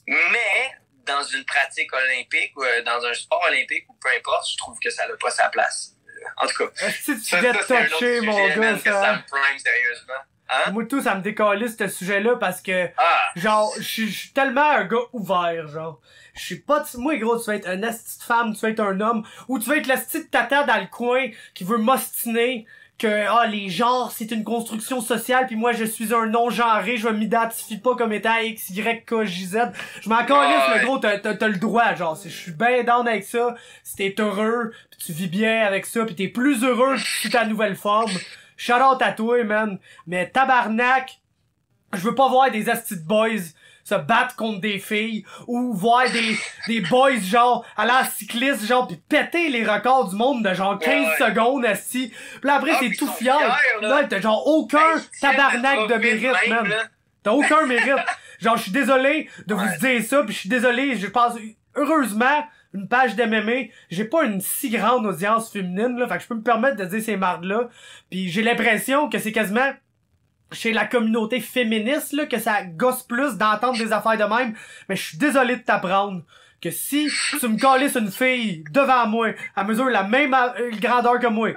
Mais dans une pratique olympique, ou dans un sport olympique, ou peu importe, je trouve que ça n'a pas sa place. En tout cas, si tu viens de toucher, mon gars, ça me prime sérieusement. Hein? Moi, tout, ça me décalisse, ce sujet-là, parce que, genre, je suis tellement un gars ouvert, genre. Je suis pas... Moi, gros, tu vas être une asti de femme, tu vas être un homme, ou tu vas être l'asti de tata dans le coin qui veut m'ostiner que, les genres, c'est une construction sociale, puis moi, je suis un non-genré, je m'identifie pas comme étant X, Y, K, J, Z. Je m'en calisse, le gros, t'as le droit, genre. Je suis ben down avec ça. Si t'es heureux, pis tu vis bien avec ça, pis t'es plus heureux sous ta nouvelle forme. Shout out à toi, man. Mais tabarnak, je veux pas voir des astis de boys se battre contre des filles, ou voir des boys, genre, aller en cycliste, genre, pis péter les records du monde de genre 15 secondes, assis. Pis là, après, c'est tout fier. Là, t'as genre aucun tabarnak de mérite, man. T'as aucun mérite. Genre, je suis désolé de vous dire ça, pis je suis désolé, je pense, heureusement, une page d'MMA, j'ai pas une si grande audience féminine, là, fait que je peux me permettre de dire ces mardes-là. Puis j'ai l'impression que c'est quasiment chez la communauté féministe, là, que ça gosse plus d'entendre des affaires de même. Mais je suis désolé de t'apprendre que si tu me calisses une fille devant moi, elle mesure la même grandeur que moi,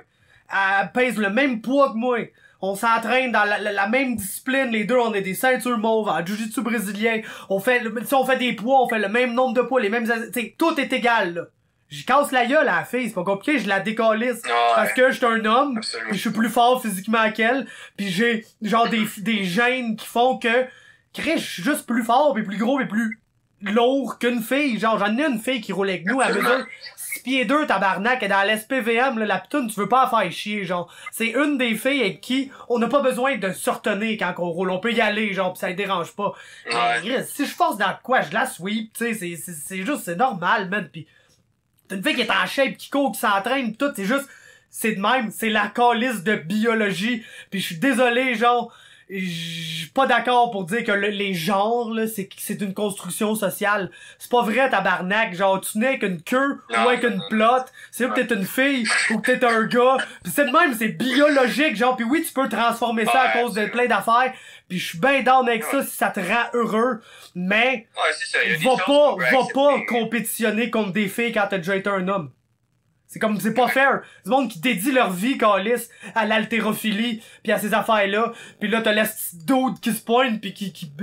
elle pèse le même poids que moi, on s'entraîne dans la même discipline, les deux, on est des ceintures mauves en jiu-jitsu brésilien, si on fait des poids, on fait le même nombre de poids, les mêmes, t'sais, tout est égal, là. je casse la gueule à la fille, c'est pas compliqué, je la décalisse. Parce que j'éis un homme, pis je suis plus fort physiquement qu'elle, pis j'ai genre des gènes qui font que, Chris, je suis juste plus fort, pis plus gros, pis plus lourd qu'une fille. Genre, j'en ai une fille qui roule avec nous, elle mesure 6 pieds 2, tabarnak, et dans l'SPVM, là, la pitoune, tu veux pas la faire chier, genre. C'est une des filles avec qui on n'a pas besoin de se retenir quand on roule. On peut y aller, genre, pis ça ne dérange pas. Mais, si je force dans quoi, je la sweep, tu sais, c'est juste, c'est normal, man. Pis t'as une fille qui est en shape, qui court, qui s'entraîne, tout, c'est juste, c'est de même, c'est la calice de biologie. Puis je suis désolé, genre, je suis pas d'accord pour dire que les genres, là, c'est une construction sociale. C'est pas vrai, tabarnak. Genre, tu nais avec une queue ou avec une plotte. C'est là que t'es une fille ou que t'es un gars. Pis c'est de même, c'est biologique, genre. Pis oui, tu peux transformer ça à cause de plein d'affaires. Pis je suis ben down avec ça si ça te rend heureux. Mais, va pas compétitionner contre des filles quand t'as déjà été un homme. C'est comme, c'est pas fair. Du monde qui dédie leur vie, câlisse, à l'haltérophilie, pis à ces affaires-là. Pis là, t'as le petit dude qui se pointe, pis qui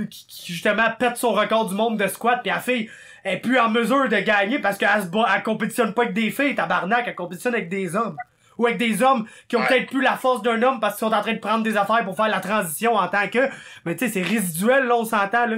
justement pète son record du monde de squat, pis la fille est plus en mesure de gagner parce qu'elle se bat, elle compétitionne pas avec des filles, tabarnak, elle compétitionne avec des hommes. Ou avec des hommes qui ont peut-être plus la force d'un homme parce qu'ils sont en train de prendre des affaires pour faire la transition en tant que... Mais tu sais, c'est résiduel, là, on s'entend, là.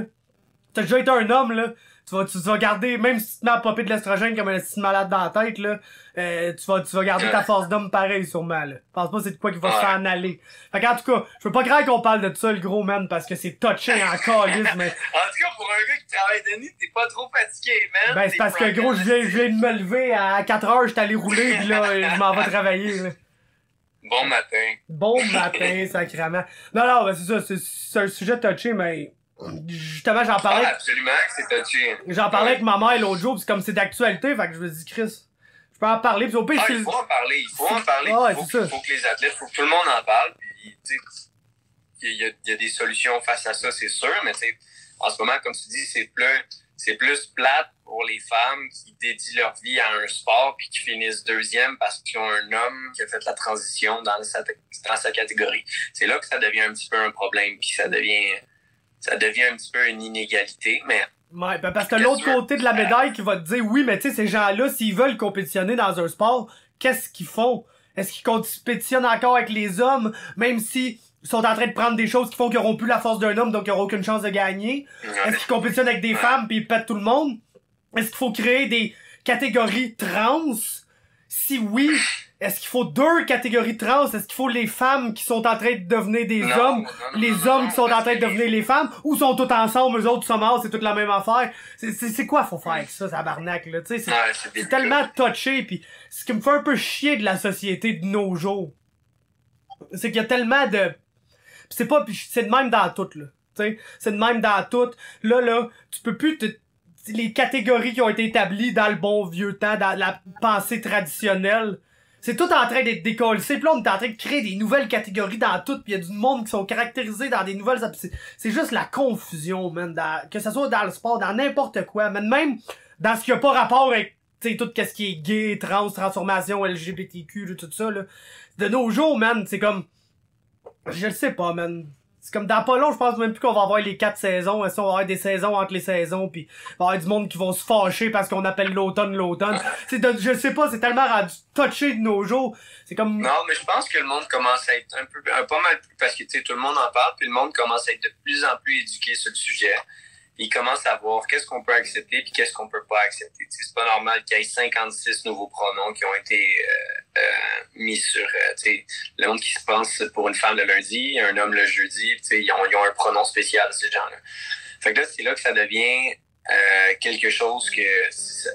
T'as déjà été un homme, là. Tu vas garder, même si tu te mets à popper de l'estrogène comme un petit malade dans la tête, là, tu vas garder ta force d'homme pareil, sûrement, là. Je pense pas que c'est de quoi qui va s'en aller. Fait qu'en tout cas, je veux pas croire qu'on parle de ça, le gros man, parce que c'est touché en calice, mais... En tout cas, pour un gars qui travaille de nuit, t'es pas trop fatigué, man. Ben, c'est parce que, gros, je viens de me lever à 4 heures, j'étais allé rouler, pis là, je m'en vais travailler, là. Bon matin. Bon matin, sacrément. Non, ben, c'est ça, c'est un sujet touché, mais... Justement, j'en parlais. Absolument que c'est touché. J'en parlais avec ma mère l'autre jour, pis c'est comme c'est d'actualité, fait que je me dis, Chris, je peux en parler, pis au pire, il faut en parler, il faut en parler. Faut que les athlètes, faut que tout le monde en parle, pis, tu sais, il y a des solutions face à ça, c'est sûr, mais tu sais, en ce moment, comme tu dis, c'est plus plate pour les femmes qui dédient leur vie à un sport puis qui finissent deuxième parce qu'ils ont un homme qui a fait la transition dans sa catégorie. C'est là que ça devient un petit peu un problème, puis ça devient un petit peu une inégalité, mais... Ouais, ben parce que l'autre côté de la médaille qui va te dire, oui, mais tu sais, ces gens-là, s'ils veulent compétitionner dans un sport, qu'est-ce qu'ils font? Est-ce qu'ils compétitionnent encore avec les hommes, même si ils sont en train de prendre des choses qui font qu'ils n'auront plus la force d'un homme, donc ils n'auront aucune chance de gagner? Est-ce qu'ils compétitionnent avec des femmes puis ils pètent tout le monde? Est-ce qu'il faut créer des catégories trans? Si oui, est-ce qu'il faut 2 catégories trans? Est-ce qu'il faut les femmes qui sont en train de devenir des hommes, les hommes qui sont en train de devenir les femmes, ou sont tous ensemble, eux autres sont morts, c'est toute la même affaire? C'est quoi faut faire avec ça, tabarnak, là? Tu sais, c'est tellement touché, pis ce qui me fait un peu chier de la société de nos jours, c'est qu'il y a tellement de... c'est de même dans tout, là. Tu sais, c'est de même dans tout. Là, tu peux plus les catégories qui ont été établies dans le bon vieux temps, dans la pensée traditionnelle, c'est tout en train d'être décollé. Puis là, on est en train de créer des nouvelles catégories dans tout, pis y a du monde qui sont caractérisés dans des nouvelles... C'est juste la confusion, man. Que ce soit dans le sport, dans n'importe quoi, man. Même dans ce qui a pas rapport avec, tu sais, tout ce qui est gay, trans, transformation, LGBTQ, tout ça, là. De nos jours, man, c'est comme... Je le sais pas, man. C'est comme dans pas long, je pense même plus qu'on va avoir les 4 saisons. On va avoir des saisons entre les saisons, puis il va y avoir du monde qui vont se fâcher parce qu'on appelle l'automne. Je sais pas, c'est tellement rendu touché de nos jours. C'est comme... Non, mais je pense que le monde commence à être pas mal plus, parce que tu sais, tout le monde en parle, puis le monde commence à être de plus en plus éduqué sur le sujet. Ils commencent à voir qu'est-ce qu'on peut accepter puis qu'est-ce qu'on peut pas accepter. T'sais, c'est pas normal qu'il y ait 56 nouveaux pronoms qui ont été mis sur le monde qui se pense pour une femme le lundi, un homme le jeudi. Ils ont un pronom spécial, ces gens-là. Fait que là, c'est là que ça devient quelque chose que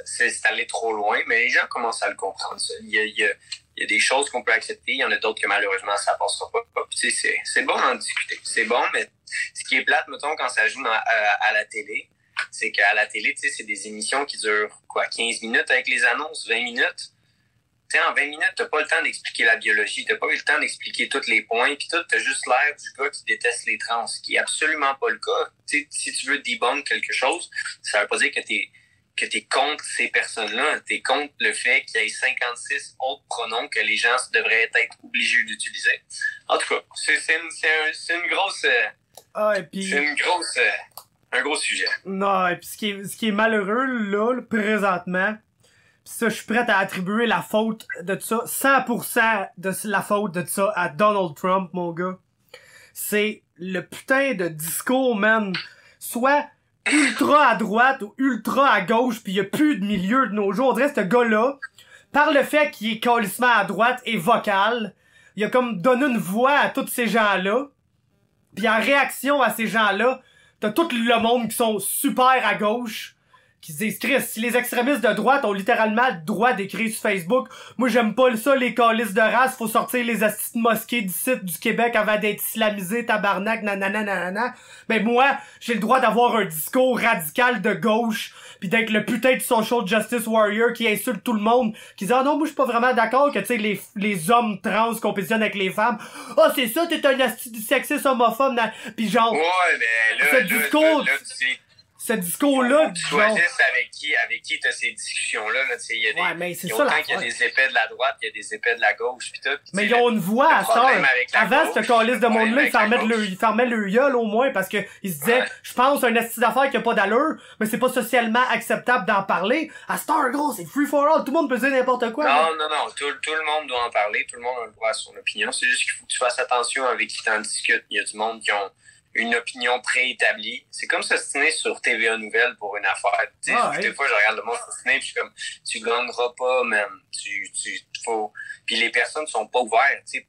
c'est allé trop loin, mais les gens commencent à le comprendre. Ça. Il y a des choses qu'on peut accepter, il y en a d'autres que malheureusement ça passera pas. Puis c'est bon d'en discuter. C'est bon, mais ce qui est plate, mettons, quand ça joue à la télé, c'est qu'à la télé, c'est des émissions qui durent 15 minutes avec les annonces, 20 minutes. T'sais, en 20 minutes, t'as pas le temps d'expliquer la biologie, t'as pas eu le temps d'expliquer tous les points, puis t'as juste l'air du gars qui déteste les trans, ce qui est absolument pas le cas. T'sais, si tu veux debunk quelque chose, ça veut pas dire que t'es contre ces personnes-là, t'es contre le fait qu'il y ait 56 autres pronoms que les gens devraient être obligés d'utiliser. En tout cas, c'est une grosse... c'est un gros sujet. Non, et puis ce qui est malheureux, là, présentement, Pis ça, je suis prêt à attribuer la faute de ça, 100% de la faute de ça à Donald Trump, mon gars. C'est le putain de discours, man. Soit ultra à droite ou ultra à gauche, pis y a plus de milieu de nos jours. On dirait que ce gars-là, par le fait qu'il est calissement à droite et vocal, il a comme donné une voix à tous ces gens-là. Pis en réaction à ces gens-là, t'as tout le monde qui sont super à gauche, qui se disent, Chris, si les extrémistes de droite ont littéralement le droit d'écrire sur Facebook, moi j'aime pas ça, les calices de race, faut sortir les astis de mosquées d'ici du Québec avant d'être islamisé, tabarnak, nanana. Mais moi, j'ai le droit d'avoir un discours radical de gauche, pis d'être le putain de social justice warrior qui insulte tout le monde, qui dit, ah non, moi je suis pas vraiment d'accord que, tu sais, les hommes trans compétitionnent avec les femmes. Ah, c'est ça, t'es un asti du sexiste homophobe, pis genre, ouais, mais là, ce discours, ce discours-là, tu choisisses avec qui t'as ces discussions-là, là, tu sais, il y a des, ouais, mais c'est ça, autant qu'il y a des épais de la droite, il y a des épais de la gauche, pis tout. Mais ils ont une voix à ça. Avant, ce calice de monde-là, ils fermaient le gueule au moins, parce que ils se disaient, je pense, un esti d'affaires qui a pas d'allure, mais c'est pas socialement acceptable d'en parler. À Star, gros, c'est free for all, tout le monde peut dire n'importe quoi. Non, tout le monde doit en parler, tout le monde a le droit à son opinion, c'est juste qu'il faut que tu fasses attention avec qui t'en discutes. Il y a du monde qui ont une opinion préétablie. C'est comme s'ostiner sur TVA Nouvelles pour une affaire. Des fois, je regarde le monde s'ostiner, puis je suis comme, tu gagneras pas, man. Faut... Puis les personnes sont pas ouvertes, tu sais.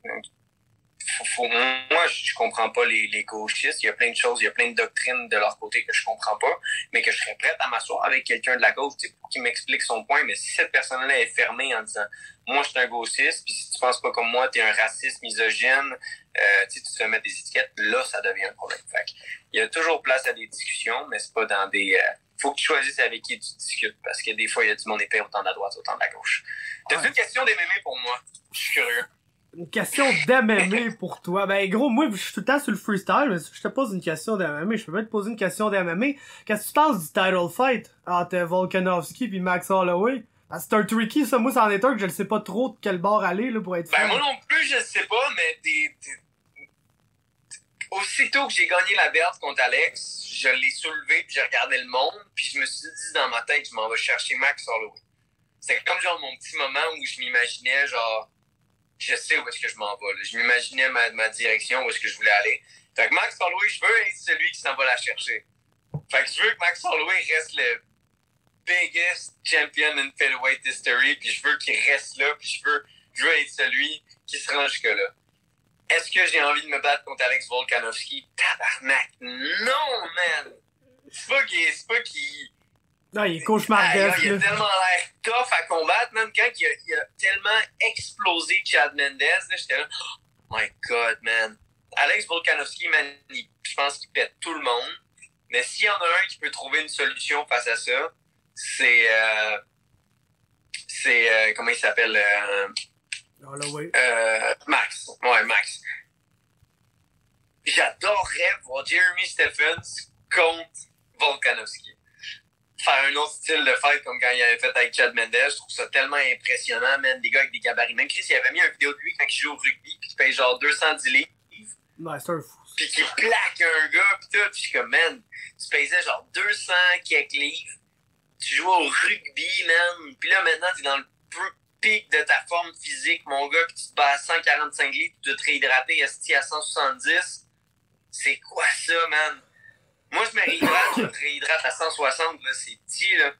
Moi, je comprends pas les gauchistes. Il y a plein de choses, il y a plein de doctrines de leur côté que je comprends pas, mais que je serais prête à m'asseoir avec quelqu'un de la gauche, tu sais, pour qu'il m'explique son point. Mais si cette personne-là est fermée en disant, moi, je suis un gauchiste, puis si tu penses pas comme moi, t'es un raciste, misogyne, tu te fais mettre des étiquettes, là, ça devient un problème. Fait il y a toujours place à des discussions, mais c'est pas dans des... faut que tu choisisses avec qui tu discutes, parce que des fois, il y a du monde épais autant de la droite, autant de la gauche. T'as-tu une question des mémés pour moi? Je suis curieux. Une question d'MMA pour toi. Ben gros, moi je suis tout le temps sur le freestyle, mais si je te pose une question d'MMA, je peux pas te poser une question d'MMA. Qu'est-ce que tu penses du title fight entre Volkanovski puis Max Holloway? C'est un tricky, ça. Moi, c'en est un que je ne sais pas trop de quel bord aller là pour être franc. Ben moi non plus, je sais pas, mais aussitôt que j'ai gagné la belt contre Alex, je l'ai soulevé puis j'ai regardé le monde, puis je me suis dit dans ma tête, je m'en vais chercher Max Holloway. C'était comme genre mon petit moment où je m'imaginais genre, je sais où est-ce que je m'en vais. Là. Je m'imaginais ma direction, où est-ce que je voulais aller. Fait que Max Holloway, je veux être celui qui s'en va la chercher. Fait que je veux que Max Holloway reste le biggest champion in featherweight history, puis je veux qu'il reste là, puis je veux être celui qui se rend jusque-là. Est-ce que j'ai envie de me battre contre Alex Volkanovski? Tabarnak! Non, man! C'est pas qu'il... Non, il est cauchemardesque. Il a tellement l'air tough à combattre, même quand il a tellement explosé Chad Mendes, là, j'étais là, oh my god, man. Alex Volkanovski, man, je pense qu'il pète tout le monde. Mais s'il y en a un qui peut trouver une solution face à ça, c'est comment il s'appelle? Max. Ouais, Max. J'adorerais voir Jeremy Stephens contre Volkanovski. Faire un autre style de fight comme quand il avait fait avec Chad Mendes, je trouve ça tellement impressionnant, man, des gars avec des gabarits. Même Chris, il avait mis une vidéo de lui quand il joue au rugby, puis il paye genre 210 livres. Ouais, c'est un fou. Puis qu'il plaque un gars, pis tout, pis je suis comme, man, tu payais genre 200 quelques livres, tu joues au rugby, man, pis là maintenant t'es dans le pic de ta forme physique, mon gars, pis tu te bats à 145 livres, tu dois te réhydrater à 170. C'est quoi ça, man? Moi, je me réhydrate à 160, là, c'est petit, là.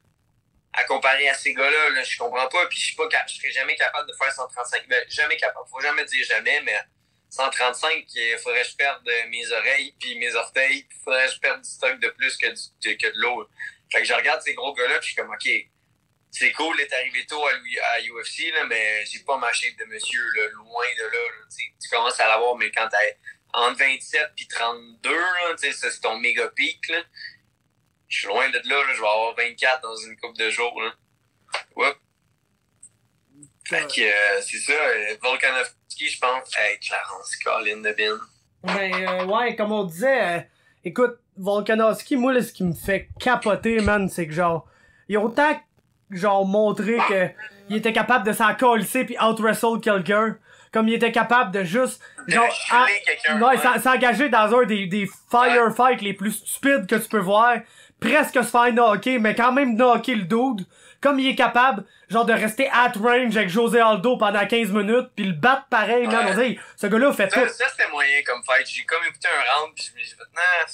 À comparer à ces gars-là, là, je comprends pas, puis je serais jamais capable de faire 135. Ben, jamais capable. Faut jamais dire jamais, mais 135, il faudrait que je perde mes oreilles puis mes orteils, puis faudrait que je perde du stock de plus que de l'eau. Fait que je regarde ces gros gars-là, puis je suis comme, OK, c'est cool d'être arrivé tôt à UFC, là, mais j'ai pas ma shape de monsieur, là, loin de là. Tu commences à l'avoir, mais quand t'as entre 27 puis 32, là, ça, c'est ton méga pic, là. Je suis loin de là, je vais avoir 24 dans une couple de jours, là. Oups. Fait que, c'est ça, Volkanovski, je pense, Clarence Colin de Bin. Ben, ouais, comme on disait, écoute, Volkanovski, moi, là, ce qui me fait capoter, man, c'est que, genre, il a autant, genre, montré que il était capable de s'en colisser pis out-wrestle quelqu'un, Comme il était capable de juste, genre, quelqu'un. Ouais, s'engager dans un des firefights les plus stupides que tu peux voir. Presque se faire knocker, mais quand même knocker le dude. Comme il est capable, genre, de rester at range avec José Aldo pendant 15 minutes, pis le battre pareil, man. On dit, ce gars-là fait tout. Ça, c'était moyen comme fight. J'ai comme écouté un round, pis j'ai fait, nah,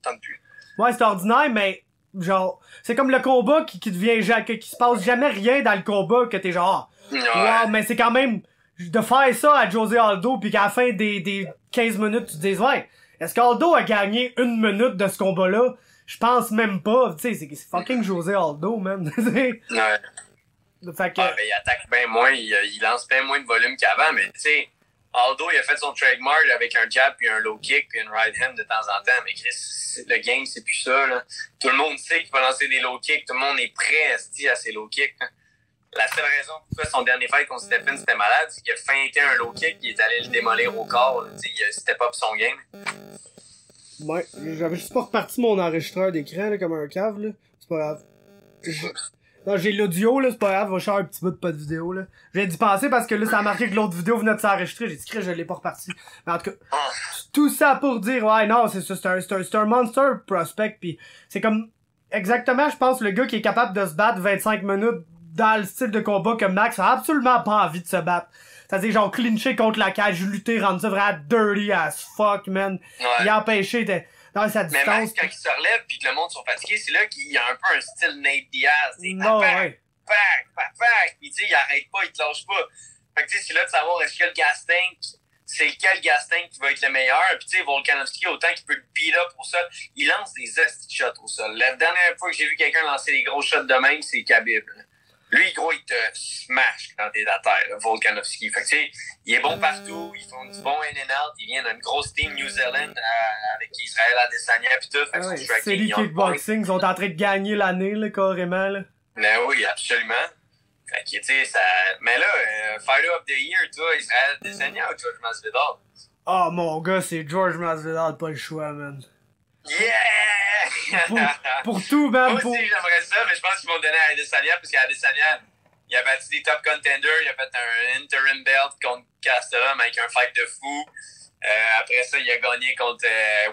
tente plus. Ouais, c'est ordinaire, mais, genre, c'est comme le combat qui devient, qui se passe jamais rien dans le combat, que t'es genre, wow, mais c'est quand même, de faire ça à José Aldo, pis qu'à la fin des 15 minutes, tu te dises, ouais, est-ce qu'Aldo a gagné 1 minute de ce combat-là? Je pense même pas, tu sais, c'est fucking José Aldo, man. Ouais. Fait que... il attaque bien moins, il lance bien moins de volume qu'avant, mais tu sais, Aldo, il a fait son trademark avec un jab puis un low kick puis une right hand de temps en temps, mais Chris, le game, c'est plus ça, là. Tout le monde sait qu'il va lancer des low kicks, tout le monde est prêt à ses low kicks, hein. La seule raison pourquoi son dernier fight contre Stephen c'était malade, c'est qu'il a feinté un low kick, il est allé le démolir au corps, tu sais, il a step up son game. Ouais, j'avais juste pas reparti mon enregistreur d'écran, là, comme un cave, là. C'est pas grave. Non, j'ai l'audio, là, c'est pas grave, va faire un petit bout de pas de vidéo, là. J'ai dû penser parce que là, ça a marqué que l'autre vidéo venait de s'enregistrer. J'ai dit que je l'ai pas reparti. Mais en tout cas, tout ça pour dire, ouais, non, c'est ça, c'est un monster prospect, pis c'est comme, exactement, je pense, le gars qui est capable de se battre 25 minutes dans le style de combat que Max a absolument pas envie de se battre. C'est-à-dire, genre, clincher contre la cage, lutter, rendre ça vraiment dirty as fuck, man. Ouais. Il a empêché dans sa distance. Mais Max, quand il se relève pis que le monde sont fatigués, c'est là qu'il y a un peu un style Nate Diaz. Non, ouais. Pis tu sais, il arrête pas, il te lâche pas. Fait que tu sais, c'est là de savoir est-ce que le gas tank, c'est lequel gas tank qui va être le meilleur. Pis tu sais, Volkanovski, autant qu'il peut le beat up au sol, il lance des hosties shots au sol. La dernière fois que j'ai vu quelqu'un lancer des gros shots de même, c'est Khabib. Lui, gros, il te smash quand t'es à terre, là, Volkanovski. Fait que, tu sais, il est bon partout, ils font du bon in and out, il vient d'une grosse team New Zealand avec Israël Adesanya pis tout. Fait que son striking, c'est les kickboxing, ils sont en train de gagner l'année, là, carrément, là. Ben oui, absolument. Fait que, tu sais, ça... Mais là, Fighter of the Year, toi, Israël Adesanya ou George Masvidal? Oh, mon gars, c'est George Masvidal, pas le choix, man. Yeah! pour tout, man. Moi aussi, j'aimerais ça, mais je pense qu'ils vont donner à Adesanya, parce qu'Adesanya, il a battu des top contenders, il a fait un interim belt contre Gastelum avec un fight de fou. Après ça, il a gagné contre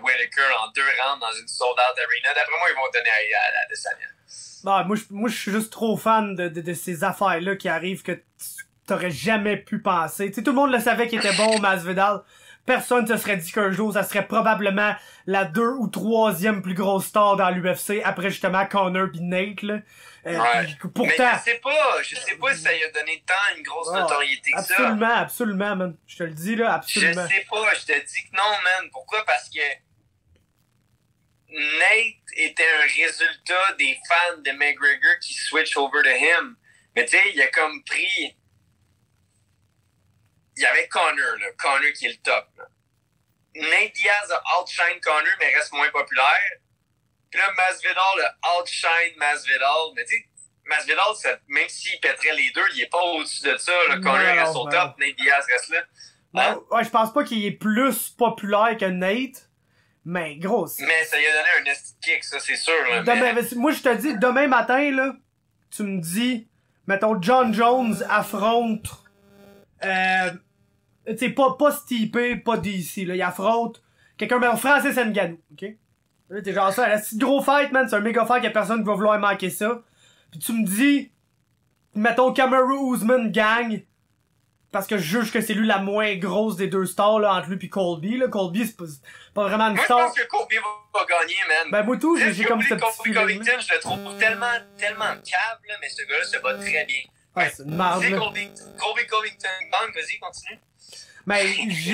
Whitaker en 2 rounds dans une sold-out arena. D'après moi, ils vont donner à Adesanya. Non, moi, je suis juste trop fan de ces affaires-là qui arrivent que t'aurais jamais pu penser. Tu sais, tout le monde le savait qu'il était bon, Masvidal. Personne ne se serait dit qu'un jour, ça serait probablement la 2 ou 3e plus grosse star dans l'UFC, après justement Conor pis Nate, là. Ouais. Pourtant... Mais je sais pas si ça lui a donné tant une grosse notoriété que ça. Absolument, man. Je te le dis, là, absolument. Je sais pas, je te dis que non, man. Pourquoi? Parce que Nate était un résultat des fans de McGregor qui switch over to him. Mais tu sais, il a comme pris... Il y avait Conor, là. Conor qui est le top, là. Nate Diaz a outshine Conor, mais reste moins populaire. Puis là, Masvidal a outshine Masvidal. Mais tu sais, Masvidal, même s'il pèterait les deux, il est pas au-dessus de ça, là. Conor reste au top, Nate Diaz reste là. Hein? Ouais, je pense pas qu'il est plus populaire que Nate. Mais gros. Mais ça lui a donné un esti kick, ça, c'est sûr, là. Moi, je te dis, demain matin, là, tu me dis, mettons, John Jones affronte... tu sais, pas Stipe, pas DC, là. Il affronte quelqu'un, mais Francis Ngannou, ok? Là, t'es genre ça, c'est gros fight, man. C'est un méga fight, y'a personne qui va vouloir manquer ça. Puis tu me dis, mettons, Kamaru Usman gagne, parce que je juge que c'est lui la moins grosse des deux stars, là, entre lui pis Colby, là. Colby, c'est pas vraiment une star. Moi, je pense que Colby va gagner, man. Ben, moi, tout, j'ai comme ce petit feeling. Covington, je le trouve tellement cave, là, mais ce gars-là se bat très bien. Ouais, c'est une marde, là. Colby Covington, vas-y, continue. Mais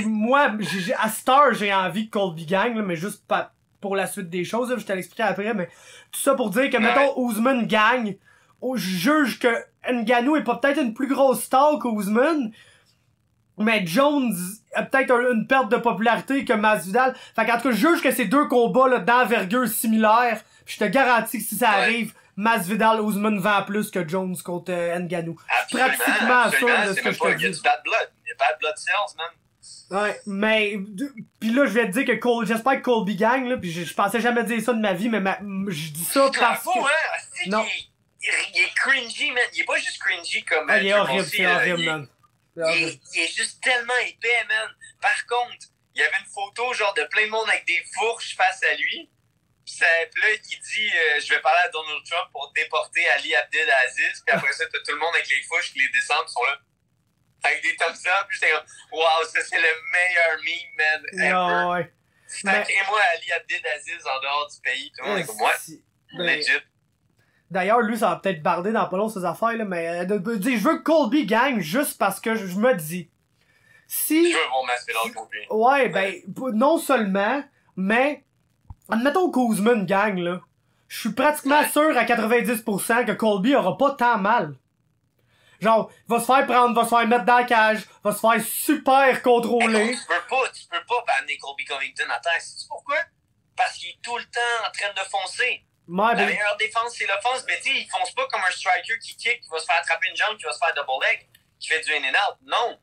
moi, à Star, j'ai envie que Colby gagne, là, mais juste pas pour la suite des choses, là, je te l'expliquerai après, mais tout ça pour dire que, mettons, Usman gagne, je juge que Ngannou est pas peut-être une plus grosse star qu'Usman, mais Jones a peut-être une perte de popularité que Masvidal. Fait qu'en tout cas, je juge que ces deux combats là d'envergure similaire, je te garantis que si ça arrive, Masvidal Usman vend plus que Jones contre Ngannou. Pratiquement sûr de ce que je te dis. Il y a du bad blood. Il y a bad blood cells, man. Ouais, mais pis là je vais te dire que j'espère que Colby gagne là, pis je pensais jamais dire ça de ma vie, mais je dis ça parce que non. Il est cringy, man. Il est pas juste cringy comme il est horrible, c'est horrible, man. Il est juste tellement épais, man. Par contre, il y avait une photo genre de plein de monde avec des fourches face à lui. Puis là, il dit je vais parler à Donald Trump pour déporter Ali Abdel Aziz. Puis après ça, t'as tout le monde avec les fourches qui les descendent, sont là. Avec des thumbs up. Puis j'étais comme wow, ça c'est le meilleur meme, man. Ever. Ouais. Sacrez-moi Ali Abdel Aziz en dehors du pays. Tout le monde est comme moi. Legit. D'ailleurs, lui, ça va peut-être barder dans pas long ses affaires, là, mais je veux que Colby gagne juste parce que je me dis. Si. Je veux voir Masvidal Colby. Ouais, ben, non seulement, mais. Admettons qu'Ousmane gagne, là. Je suis pratiquement sûr à 90% que Colby aura pas tant mal. Genre, il va se faire prendre, va se faire mettre dans la cage, va se faire super contrôler. Tu peux pas amener Colby Covington à terre. Sais-tu pourquoi? Parce qu'il est tout le temps en train de foncer. Ouais, la meilleure défense, c'est l'offense. Mais tu sais, il fonce pas comme un striker qui kick, qui va se faire attraper une jambe, qui va se faire double leg, qui fait du in and out. Non.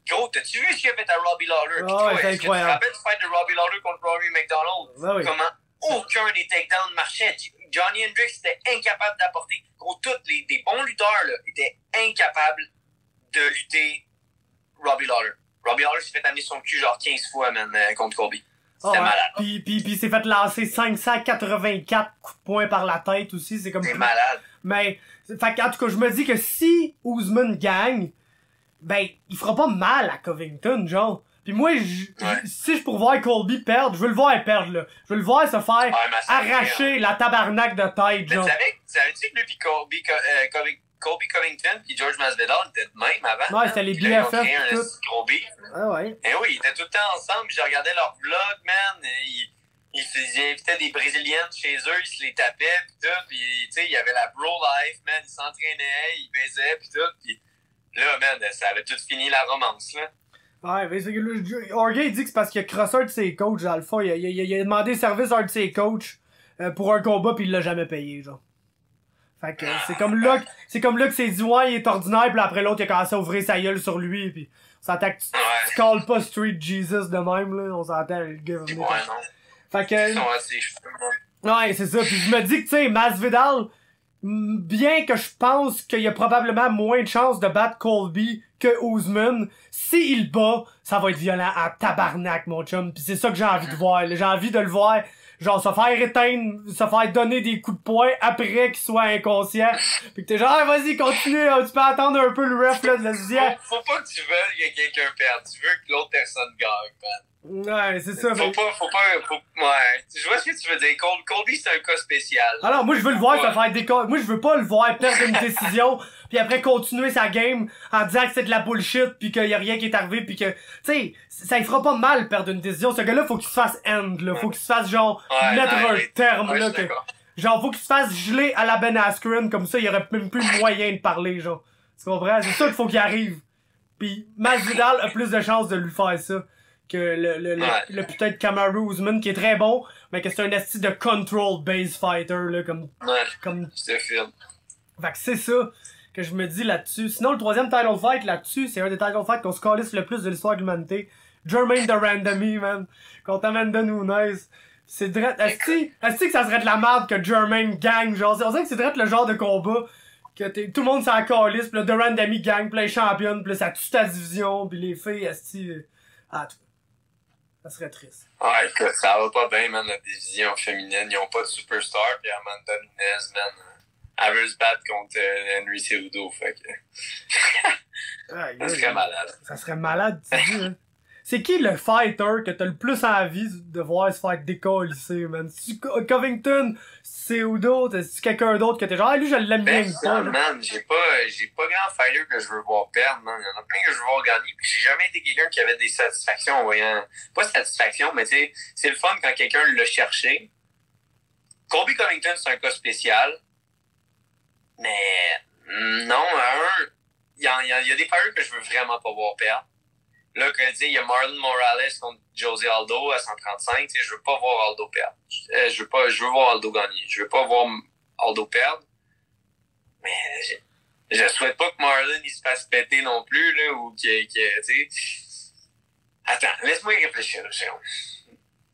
Gros, t'as-tu vu ce qu'il a fait à Robbie Lawler? Oh, toi, c'est incroyable. Est-ce que tu te rappelles du fight de Robbie Lawler contre Rory McDonald? Ouais, oui. Comment aucun des takedowns marchait. Johnny Hendricks était incapable d'apporter. Gros, tous des bons lutteurs là, étaient incapables de lutter Robbie Lawler. Robbie Lawler s'est fait amener son cul genre 15 fois, man, contre Colby. C'était malade. Puis il s'est fait lancer 584 coups de poing par la tête aussi. C'est comme. C'est malade. Mais, fait en tout cas, je me dis que si Ousmane gagne, ben, il fera pas mal à Covington, genre. Puis moi, si je pourrais voir Colby perdre, je veux le voir perdre, là. Je veux le voir se faire arracher la tabarnak de tête, genre. Mais savais-tu que lui pis Colby Covington pis George Masvidal étaient de même avant? Ouais, c'était les BFF pis tout. Gros beef. Ah ouais. Eh oui, ils étaient tout le temps ensemble, pis je regardais leurs vlogs, man. Ils invitaient des Brésiliennes chez eux, ils se les tapaient pis tout, pis tu sais, il y avait la bro life, man. Ils s'entraînaient, ils baisaient pis tout, pis là, man, ça avait tout fini la romance, là. Ouais, mais c'est que Jorge, il dit que c'est parce qu'il a crossé un de ses coachs, dans le fond. Il a demandé service à un de ses coachs pour un combat, pis il l'a jamais payé, genre. Fait que c'est comme là que c'est dit, ouais, il est ordinaire, pis après l'autre, il a commencé à ouvrir sa gueule sur lui, pis on s'entend que tu calls pas Street Jesus de même, là. On s'entend, le gars va venir. Ouais, non. Fait que. Ils sont assez cheveux, ouais, c'est ça. Pis je me dis que, tu sais, Masvidal, bien que je pense qu'il y a probablement moins de chances de battre Colby que Ousmane, s'il bat, ça va être violent en tabarnak, mon chum. Pis c'est ça que j'ai envie de voir. J'ai envie de le voir, genre, se faire éteindre, se faire donner des coups de poing après qu'il soit inconscient. Pis que t'es genre, ah, vas-y, continue, tu peux attendre un peu le ref, là, de la dixième. Faut pas que tu veuilles que quelqu'un perde. Tu veux que l'autre personne gagne, man. Ouais, c'est ça. Faut pas, ouais. Je vois ce que tu veux dire. Colby, c'est un cas spécial. Alors, moi, je veux le voir se faire décoller. Moi, je veux pas le voir perdre une décision, puis après continuer sa game en disant que c'est de la bullshit, puis qu'il y a rien qui est arrivé, puis que, tu sais, ça lui fera pas mal perdre une décision. Ce gars-là, faut qu'il se fasse end, là. Faut qu'il se fasse, genre, mettre un terme, là. Genre, faut qu'il se fasse geler à la Ben Askren, comme ça, il y aurait même plus moyen de parler, genre. Tu comprends? C'est ça qu'il faut qu'il arrive. Puis Masvidal a plus de chances de lui faire ça que le peut-être Kamaru Usman, qui est très bon, mais que c'est un esti de control base fighter, là, comme... c'est film. Fait que c'est ça que je me dis là-dessus. Sinon, le troisième title fight là-dessus, c'est un des title fights qu'on se calisse le plus de l'histoire de l'humanité. Jermaine de Randomie, man, contre Amanda Nunes. C'est drôle. Est-ce que ça serait de la merde que Jermaine gagne, genre, on dirait que c'est drôle le genre de combat que tout le monde s'en calisse, pis là, de Randomie gagne, pis là, les championnes, pis là, ça tue ta division, pis les filles, ah, tout. Ça serait triste. Ouais, écoute, ça va pas bien, man, la division féminine. Ils ont pas de superstar, pis Amanda Nunes, man, elle veut se battre contre Henry Cejudo, fait que... ça serait malade. Ça serait malade, tu dis, hein. C'est qui le fighter que t'as le plus envie de voir se faire décoller, man? C'est Covington, Cejudo, c'est quelqu'un d'autre que t'es genre, ah, lui, je l'aime bien pas. Man, j'ai pas grand fighter que je veux voir perdre, man. Il y en a plein que je veux voir gagner, pis j'ai jamais été quelqu'un qui avait des satisfactions en voyant, pas satisfaction, mais tu sais, c'est le fun quand quelqu'un l'a cherché. Colby Covington, c'est un cas spécial. Mais, non, il y a des fighters que je veux vraiment pas voir perdre. Là, tu sais, il y a Marlon Morales contre Jose Aldo à 135. Tu sais, je veux pas voir Aldo perdre. Je veux voir Aldo gagner. Je veux pas voir Aldo perdre. Mais je souhaite pas que Marlon il se fasse péter non plus, là, ou tu sais. Attends, laisse-moi y réfléchir,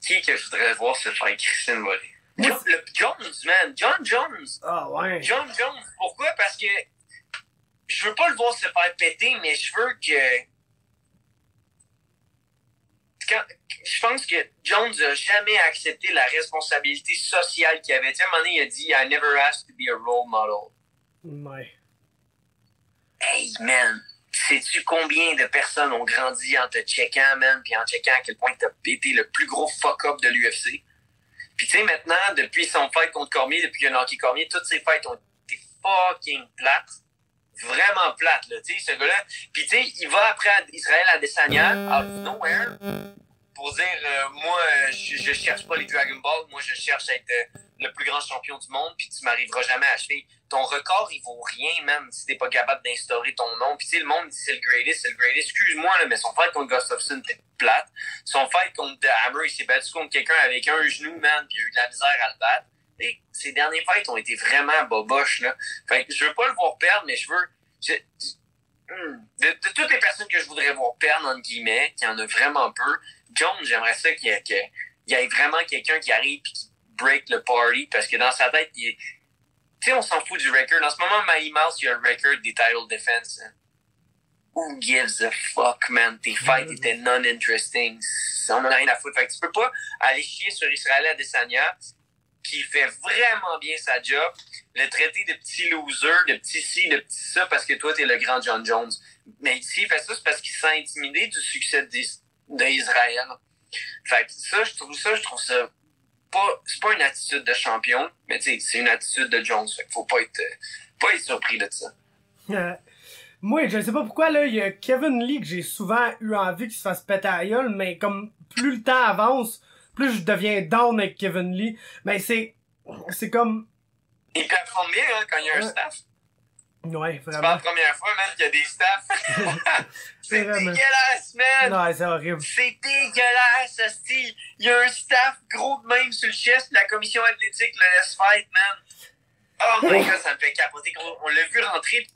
qui que je voudrais voir se faire Christine voler? Le Jones, man. John Jones. Ah ouais. John Jones. Pourquoi? Parce que je veux pas le voir se faire péter, mais je veux que... Je pense que Jones a jamais accepté la responsabilité sociale qu'il avait. Tu sais, à un moment donné, il a dit « I never asked to be a role model ». Ouais. Hey, man! Sais-tu combien de personnes ont grandi en te checkant, man, puis en checkant à quel point t'as été le plus gros fuck-up de l'UFC? Puis tu sais, maintenant, depuis son fight contre Cormier, depuis qu'il a knocké Cormier, toutes ses fights ont été fucking plates. Vraiment plates, là, tu sais, ce gars-là. Puis tu sais, il va après Israël Adesanya, out of nowhere, pour dire, moi, je cherche pas les Dragon Ball, moi, je cherche à être le plus grand champion du monde, puis tu m'arriveras jamais à achever. Ton record, il vaut rien, même, si t'es pas capable d'instaurer ton nom. Puis tu sais, le monde dit c'est le greatest, c'est le greatest. Excuse-moi, là, mais son fight contre Gustafsson était plate. Son fight contre The Hammer, il s'est battu contre quelqu'un avec un genou, man, puis il a eu de la misère à le battre. Et ses derniers fights ont été vraiment boboches, là. Fait que je veux pas le voir perdre, mais je veux... De toutes les personnes que je voudrais voir perdre, entre guillemets, qui en a vraiment peu, Jones, j'aimerais ça qu'il y ait vraiment quelqu'un qui arrive et qui break le party, parce que dans sa tête, tu sais, on s'en fout du record. En ce moment, Mighty Mouse, il y a un record des title defense. Hein. Who gives a fuck, man? Tes fights étaient non-interesting. On en a rien à foutre. Fait que tu peux pas aller chier sur Israël Adesanya, qui fait vraiment bien sa job, le traiter de petit loser, de petit ci, de petit ça, parce que toi, t'es le grand John Jones. Mais s'il fait ça, c'est parce qu'il s'est intimidé du succès d'Israël. Fait que ça, je trouve ça pas, c'est pas une attitude de champion, mais tu sais, c'est une attitude de Jones. Fait qu'il faut pas être surpris de ça. Moi, je sais pas pourquoi, là, il y a Kevin Lee que j'ai souvent eu envie qu'il se fasse péter à la gueule, mais comme plus le temps avance, plus je deviens down avec Kevin Lee. Mais c'est comme... Il performe bien, hein, quand il y a un staff. Ouais, vraiment. C'est pas la première fois, man, qu'il y a des staffs. C'est vraiment dégueulasse, man! Non, c'est horrible. C'est dégueulasse, hostie! Il y a un staff gros de même sur le chest, la commission athlétique le laisse fight, man. Oh my god, ça me fait capoter. On l'a vu rentrer.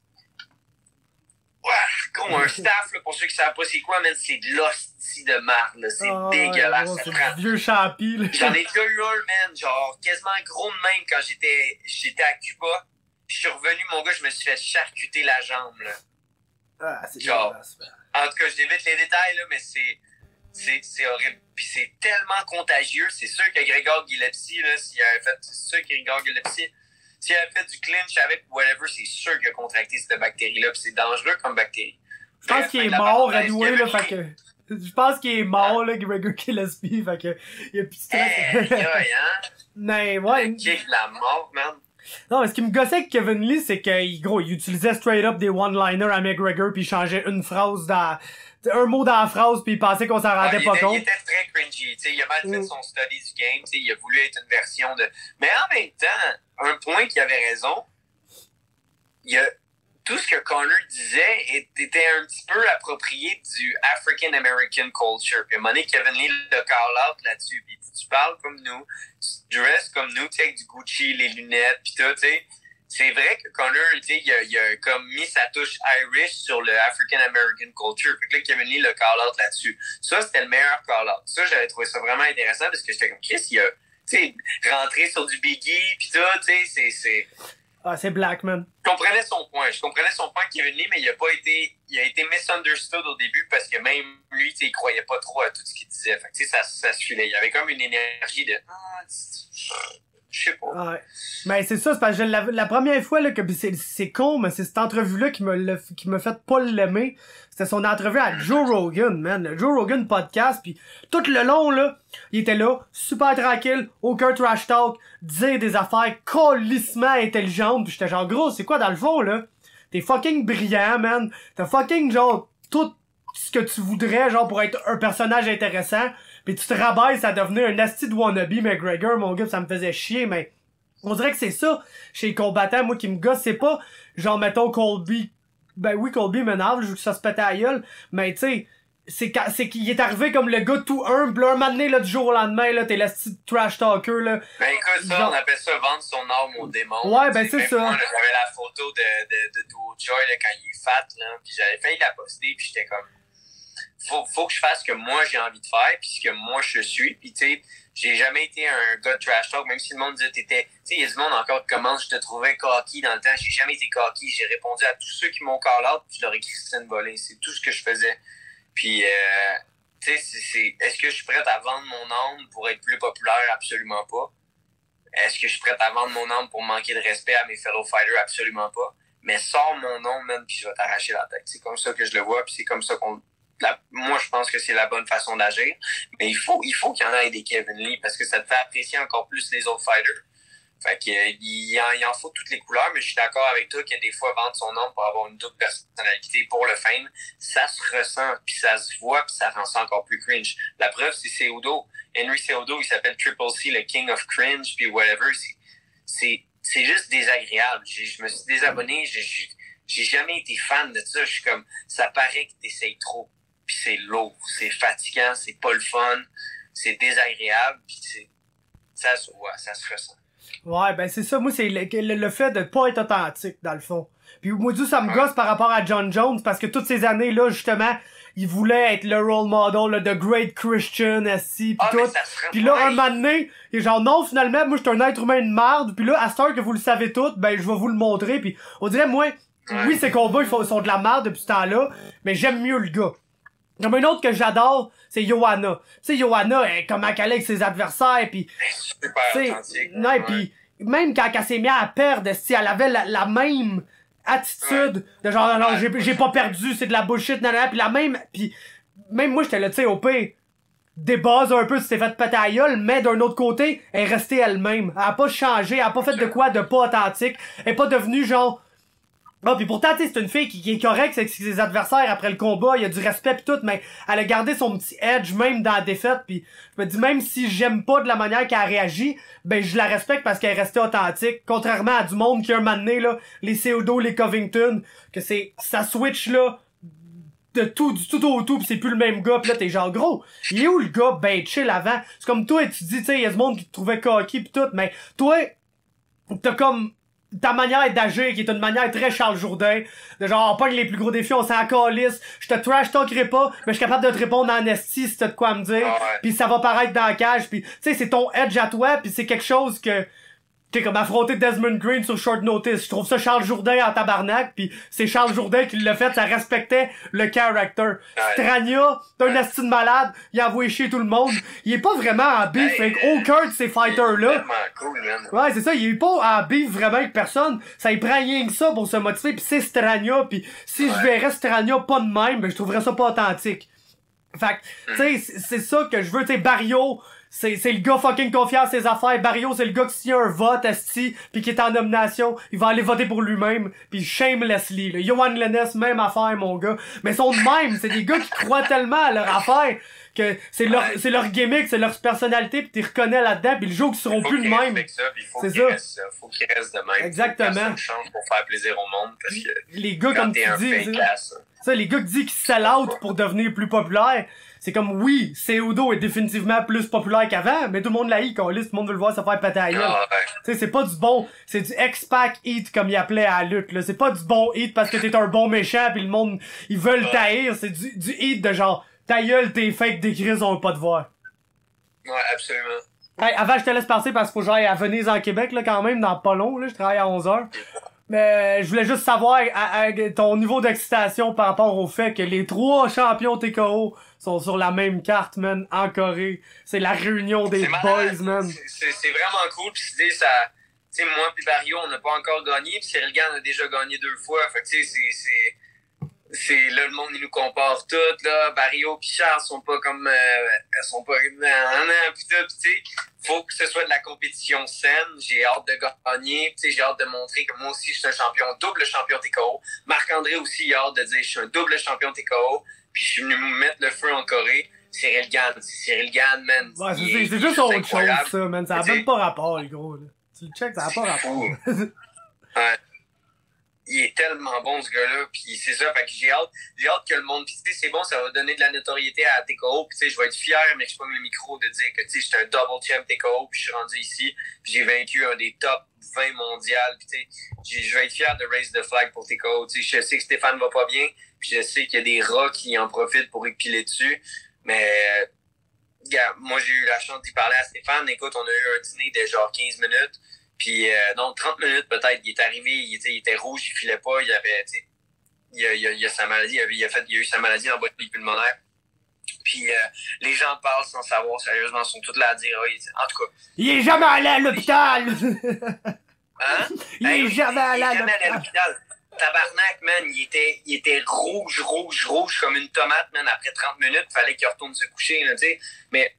Gros, un staff, là, pour ceux qui savent pas c'est quoi, man, c'est de l'hostie de marde, là. C'est dégueulasse. Ouais, c'est du vieux champi, là. J'en ai déjà eu un, man, genre, quasiment gros de même quand j'étais à Cuba. Je suis revenu, mon gars, je me suis fait charcuter la jambe, là. Ah, c'est genre, dégueulasse, man. En tout cas, je évite les détails, là, mais c'est horrible. Puis c'est tellement contagieux. C'est sûr que Grégor Gillespie, là, s'il avait fait du clinch avec whatever, c'est sûr qu'il a contracté cette bactérie-là. Puis c'est dangereux comme bactérie. Je pense qu'il est mort, anyway, là, fait que... Je pense qu'il est mort, là, Grégor Gillespie, fait que... Il y a plus de stress. Mais, ouais... Kick la mort, man. Non, mais ce qui me gossait avec Kevin Lee, c'est qu'il, gros, il utilisait straight up des one-liners à McGregor puis il changeait une phrase un mot dans la phrase puis il pensait qu'on s'en rendait pas compte. Il était très cringy, tu sais, il a mal fait son study du game, tu sais, il a voulu être une version de... Mais en même temps, un point qui avait raison, tout ce que Conor disait était un petit peu approprié du African American culture. Puis à un moment donné, Kevin Lee le call out là-dessus. Puis tu parles comme nous, tu dresses comme nous, tu sais, avec du Gucci, les lunettes, puis tout, tu sais. C'est vrai que Conor, tu sais, il a comme mis sa touche Irish sur le African American culture. Fait que là, Kevin Lee le call out là-dessus. Ça, c'était le meilleur call out. Ça, j'avais trouvé ça vraiment intéressant parce que j'étais comme, Chris, il a, tu sais, rentré sur du Biggie, puis tout, tu sais, c'est... Ah, c'est Blackman. Je comprenais son point. Kevin Lee, mais il a été misunderstood au début parce que même lui, tu sais, il croyait pas trop à tout ce qu'il disait. Fait que, tu sais, ça se filait. Il y avait comme une énergie de, je sais pas. Ouais. Mais c'est ça, c'est parce que la première fois, là, que c'est con, mais c'est cette entrevue-là qui m'a fait pas l'aimer. C'était son entrevue à Joe Rogan, man. Le Joe Rogan podcast, pis tout le long, là, il était là, super tranquille, aucun trash talk, dire des affaires colissement intelligentes, pis j'étais genre, gros, c'est quoi dans le fond, là? T'es fucking brillant, man. T'as fucking, genre, tout ce que tu voudrais, genre, pour être un personnage intéressant, pis tu te rabaisses à devenir un asti de wannabe McGregor, mon gars, ça me faisait chier, mais on dirait que c'est ça, chez les combattants, moi, qui me gosse, c'est pas, genre, mettons, Colby. Ben oui, Colby m'énerve, je veux que ça se pète à la gueule, mais tu sais, c'est qu'il est arrivé comme le gars tout humble, là, un moment donné, là, du jour au lendemain, là, t'es le style trash talker, là. Ben écoute, ça, genre... on appelle ça vendre son âme au démon. Ouais, ben c'est ça. Moi, là, j'avais la photo de Duo Joy, là, quand il est fat, là, pis j'avais failli la poster, pis j'étais comme, faut que je fasse ce que moi j'ai envie de faire, puis ce que moi je suis. Puis tu sais, j'ai jamais été un gars de trash talk, même si le monde disait tu sais, il y a du monde encore qui commence, je te trouvais cocky dans le temps, j'ai jamais été cocky, j'ai répondu à tous ceux qui m'ont call out, puis je leur ai crissé une volée, c'est tout ce que je faisais. Puis tu sais, est-ce que je suis prête à vendre mon âme pour être plus populaire? Absolument pas. Est-ce que je suis prête à vendre mon âme pour manquer de respect à mes fellow fighters? Absolument pas. Mais sors mon nom, man, puis je vais t'arracher la tête. C'est comme ça que je le vois, puis c'est comme ça moi, je pense que c'est la bonne façon d'agir. Mais il faut qu'il y en ait des Kevin Lee, parce que ça te fait apprécier encore plus les autres fighters. Fait que, il en faut toutes les couleurs, mais je suis d'accord avec toi que des fois, vendre son nom pour avoir une double personnalité pour le fame, ça se ressent, puis ça se voit, puis ça rend ça encore plus cringe. La preuve, c'est Cejudo. Henry Cejudo, il s'appelle Triple C, le King of Cringe, puis whatever. C'est juste désagréable. Je me suis désabonné, j'ai jamais été fan de ça. Je suis comme, ça paraît que t'essayes trop, puis c'est lourd, c'est fatigant, c'est pas le fun, c'est désagréable, puis ça se voit, ça se ressent. Ouais, ben c'est ça. Moi, c'est le fait de pas être authentique, dans le fond. Puis moi, ça me gosse par rapport à John Jones, parce que toutes ces années-là, justement, il voulait être le role model, le The Great Christian, pis tout. Puis là, un moment donné, il est genre, non, finalement, moi, je suis un être humain de merde. Puis là, à cette heure que vous le savez tout, ben, je vais vous le montrer. Puis on dirait, moi, oui, ces combats, ils sont de la merde depuis ce temps-là, mais j'aime mieux le gars. Comme un autre que j'adore, c'est Johanna. Tu sais, Johanna, comment qu'elle est avec ses adversaires, pis... Super authentique. Non, et pis, même quand elle s'est mise à perdre, elle avait la même attitude de genre, non, j'ai pas perdu, c'est de la bullshit, nanana, pis la même... Pis même moi, j'étais là, tu sais, au pire, des bases un peu, s'est fait péter à la gueule, mais d'un autre côté, elle est restée elle-même. Elle a pas changé, elle a pas fait de quoi de pas authentique. Elle est pas devenue genre... Ah, pis pourtant, tu sais, c'est une fille qui est correcte avec ses adversaires après le combat, il y a du respect pis tout, mais elle a gardé son petit edge même dans la défaite, pis je me dis, même si j'aime pas de la manière qu'elle a réagi, ben je la respecte parce qu'elle est restée authentique, contrairement à du monde qui a un moment donné, là, les Cejudo, les Covington, que ça switch, là, de tout, du tout au tout, pis c'est plus le même gars, pis là, t'es genre, gros, il est où le gars ben chill avant? C'est comme toi, tu dis, tu sais, il y a du monde qui te trouvait cocky pis tout, mais toi, t'as comme... ta manière d'agir qui est une manière très Charles Jourdain, de genre on pogne les plus gros défis, on s'en calisse, je te trash talkerai pas, mais je suis capable de te répondre en esti si t'as de quoi me dire, puis ça va paraître dans la cage, puis tu sais c'est ton edge à toi, puis c'est quelque chose que t'es comme affronter Desmond Green sur short notice. Je trouve ça Charles Jourdain en tabarnak, pis c'est Charles Jourdain qui l'a fait, ça respectait le character. Strania, t'es un esti de malade, il a envoyé chier tout le monde. Il est pas vraiment en beef avec aucun de ces fighters-là. Cool, man. Ouais, c'est ça, il est pas en beef vraiment avec personne. Ça il prend rien que ça pour se motiver, pis c'est Strania, pis si je verrais Strania pas de même, ben je trouverais ça pas authentique. Fait que, tu sais, c'est ça que je veux, tu sais, Barrio, c'est le gars fucking confiant à ses affaires. Barrio, c'est le gars qui s'il y a un vote, esti, pis qui est en nomination, il va aller voter pour lui-même, pis shamelessly, là. Johan Lennes, même affaire, mon gars. Mais ils sont de même, c'est des gars qui croient tellement à leur affaire, que c'est leur gimmick, c'est leur personnalité, pis tu reconnais là-dedans, pis le jour qu'ils seront plus de même. C'est ça. Faut qu'ils restent de même. Exactement. Faut que change pour faire plaisir au monde, parce que les gars, comme tu dis, ça, les gars qui disent qu'ils sell out pour devenir plus populaires, c'est comme, oui, Cejudo est définitivement plus populaire qu'avant, mais tout le monde l'a tout le monde veut le voir se faire péter à la gueule. Tu sais, c'est pas du bon, c'est du X-Pac Heat comme il appelait à la lutte, là. C'est pas du bon Heat parce que t'es un bon méchant pis le monde, ils veulent t'haïr, c'est du Heat de genre, ta gueule, t'es fake des crises, on veut pas te voir. Ouais, absolument. Hey, avant, je te laisse passer parce qu'il faut que j'aille à Venise en Québec, là, quand même, dans pas long, là, je travaille à 11h. Mais je voulais juste savoir ton niveau d'excitation par rapport au fait que les 3 champions TKO sont sur la même carte, man, en Corée. C'est la réunion des boys, man. C'est vraiment cool, pis tu sais, ça... Tu sais, moi pis Barrio, on n'a pas encore gagné, pis Cyril Gane a déjà gagné 2 fois. Fait que tu sais, c'est là, le monde, il nous compare tout, là. Barrio pis Charles sont pas comme, sont pas, pis tout, pis tu sais, faut que ce soit de la compétition saine. J'ai hâte de gagner, tu sais, j'ai hâte de montrer que moi aussi, je suis un champion, double champion TKO. Marc-André aussi, il a hâte de dire, je suis un double champion TKO, puis je suis venu me mettre le feu en Corée. Cyril Gane, man. Ouais, c'est juste autre chose, ça, man. Ça a même pas rapport, les gros, là. Tu le check, ça a pas rapport. Ouais. il est tellement bon, ce gars-là. Puis c'est ça, fait que j'ai hâte que le monde... Puis tu sais, c'est bon, ça va donner de la notoriété à TKO. Puis tu sais, je vais être fier, mais je prends le micro de dire que tu sais, j'étais un double champ TKO, puis je suis rendu ici, puis j'ai vaincu un des top 20 mondial. Puis tu sais, je vais être fier de raise the flag pour TKO. Tu sais, je sais que Stéphane va pas bien, puis je sais qu'il y a des rats qui en profitent pour y piler dessus. Mais... moi, j'ai eu la chance d'y parler à Stéphane. Écoute, on a eu un dîner de genre 15 minutes. Puis, donc, 30 minutes peut-être. Il est arrivé, il était rouge, il filait pas. Il avait, tu sais, il a sa maladie. Il a eu sa maladie en embolie pulmonaire. Puis, les gens parlent sans savoir, sérieusement, ils sont tous là à dire, en tout cas. Il est jamais allé à l'hôpital! Hein? Il est jamais allé à l'hôpital. Tabarnak, man, il était rouge comme une tomate, man, après 30 minutes, fallait qu'il retourne se coucher, là, tu sais. Mais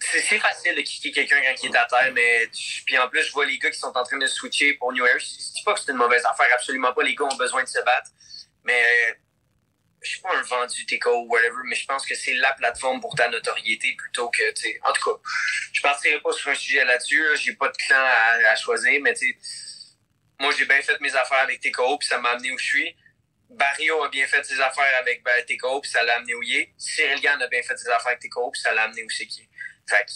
c'est facile de kicker quelqu'un quand il est à terre, mais puis en plus, je vois les gars qui sont en train de switcher pour New Era. Je dis pas que c'est une mauvaise affaire, absolument pas, les gars ont besoin de se battre, mais je suis pas un vendu TKO ou whatever, mais je pense que c'est la plateforme pour ta notoriété plutôt que, tu sais, en tout cas, je partirai pas sur un sujet là-dessus, là, j'ai pas de clan à choisir, mais tu sais, moi, j'ai bien fait mes affaires avec TKO, puis ça m'a amené où je suis. Barrio a bien fait ses affaires avec TKO, puis ça l'a amené où il est. Cyril Gann a bien fait ses affaires avec TKO, puis ça l'a amené où c'est qui est. Fait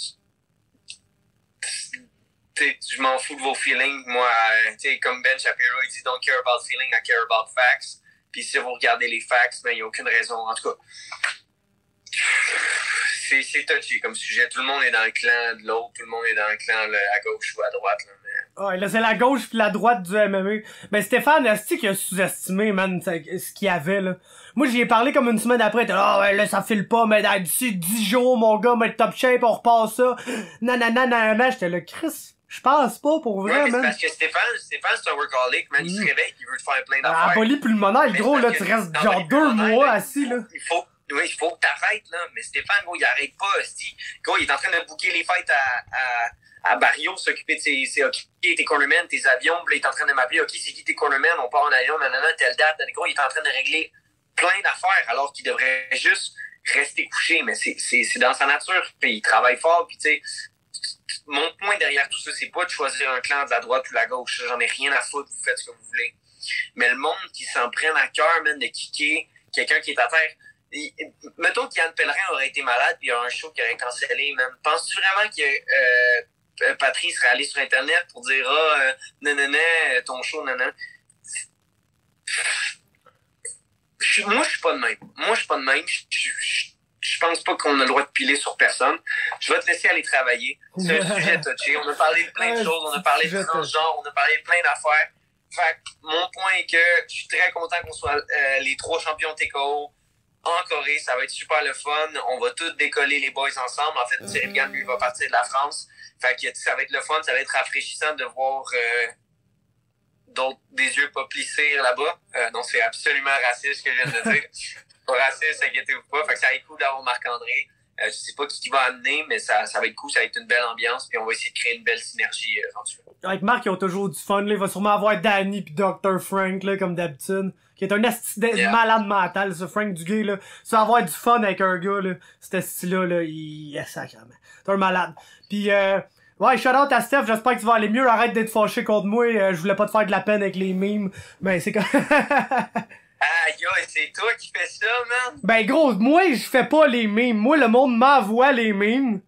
que, je m'en fous de vos feelings. Moi, comme Ben Shapiro, il dit « Don't care about feeling, I care about facts ». Puis si vous regardez les facts, ben, il n'y a aucune raison. En tout cas, c'est touchy comme sujet. Tout le monde est dans le clan de l'autre, tout le monde est dans le clan à gauche ou à droite. Là, mais... Ouais, là, c'est la gauche pis la droite du MMA. Ben, Stéphane, est-ce qu'il a sous-estimé, man, ce qu'il y avait, là? Moi, j'y ai parlé comme une semaine après, ouais, là, ça file pas, mais d'ici 10 jours, mon gars, mais le top shape, on repasse ça. Nanana, j'étais là, Chris, je pense pas, pour vrai, ouais, man. Parce que Stéphane, c'est un workaholic, man, il se réveille, il veut te faire plein d'affaires. Ah, embolie pulmonaire, gros, là, tu restes genre 2 mois assis, là. Il faut que t'arrêtes, là. Mais Stéphane, gros, il arrête pas, hostie. Gros, il est en train de booker les fêtes à Barrio, s'occuper de ses tes cornermen, tes avions. Puis là, il est en train de m'appeler, OK, c'est qui tes cornermen? On part en avion, nanana, telle date. Gros, il est en train de régler plein d'affaires, alors qu'il devrait juste rester couché. Mais c'est dans sa nature. Puis il travaille fort, puis tu sais, mon point derrière tout ça, c'est pas de choisir un clan de la droite ou de la gauche. J'en ai rien à foutre, vous faites ce que vous voulez. Mais le monde qui s'en prenne à cœur, man, de kicker quelqu'un qui est à terre. Mettons qu'Yann Pellerin aurait été malade puis il y a un show qui aurait cancellé, man. Penses-tu vraiment que Patrice serait allé sur Internet pour dire nanana, ton show, nanana? Moi, je suis pas de même. Je pense pas qu'on a le droit de piler sur personne. Je vais te laisser aller travailler. C'est un sujet touché. On a parlé de plein de choses. On a parlé de transgenre. On a parlé de plein d'affaires. Fait que mon point est que je suis très content qu'on soit les 3 champions TKO en Corée. Ça va être super le fun. On va tous décoller les boys ensemble. En fait, Cyril Gann, lui, va partir de la France. Fait que ça va être le fun. Ça va être rafraîchissant de voir des yeux pas plissés là-bas. Non, c'est absolument raciste ce que je viens de dire. Pas raciste, inquiétez-vous pas. Fait que ça va être cool d'avoir Marc-André. Je sais pas qui va amener, mais ça va être cool. Ça va être une belle ambiance. Puis on va essayer de créer une belle synergie éventuellement. Avec Marc, ils ont toujours du fun. Là. Il va sûrement avoir Danny puis Dr. Frank, là, comme d'habitude. Qui est un malade mental, ce Frank Duguay, là. Ça va avoir du fun avec un gars, là. Cet style-là, là, il est sacrément. C'est un malade. Puis, ouais, shout out à Steph. J'espère que tu vas aller mieux. Arrête d'être fâché contre moi. Je voulais pas te faire de la peine avec les mimes. Ben, c'est comme... Aïe, c'est toi qui fais ça, man? Ben gros, moi je fais pas les mimes. Moi le monde m'envoie les mimes.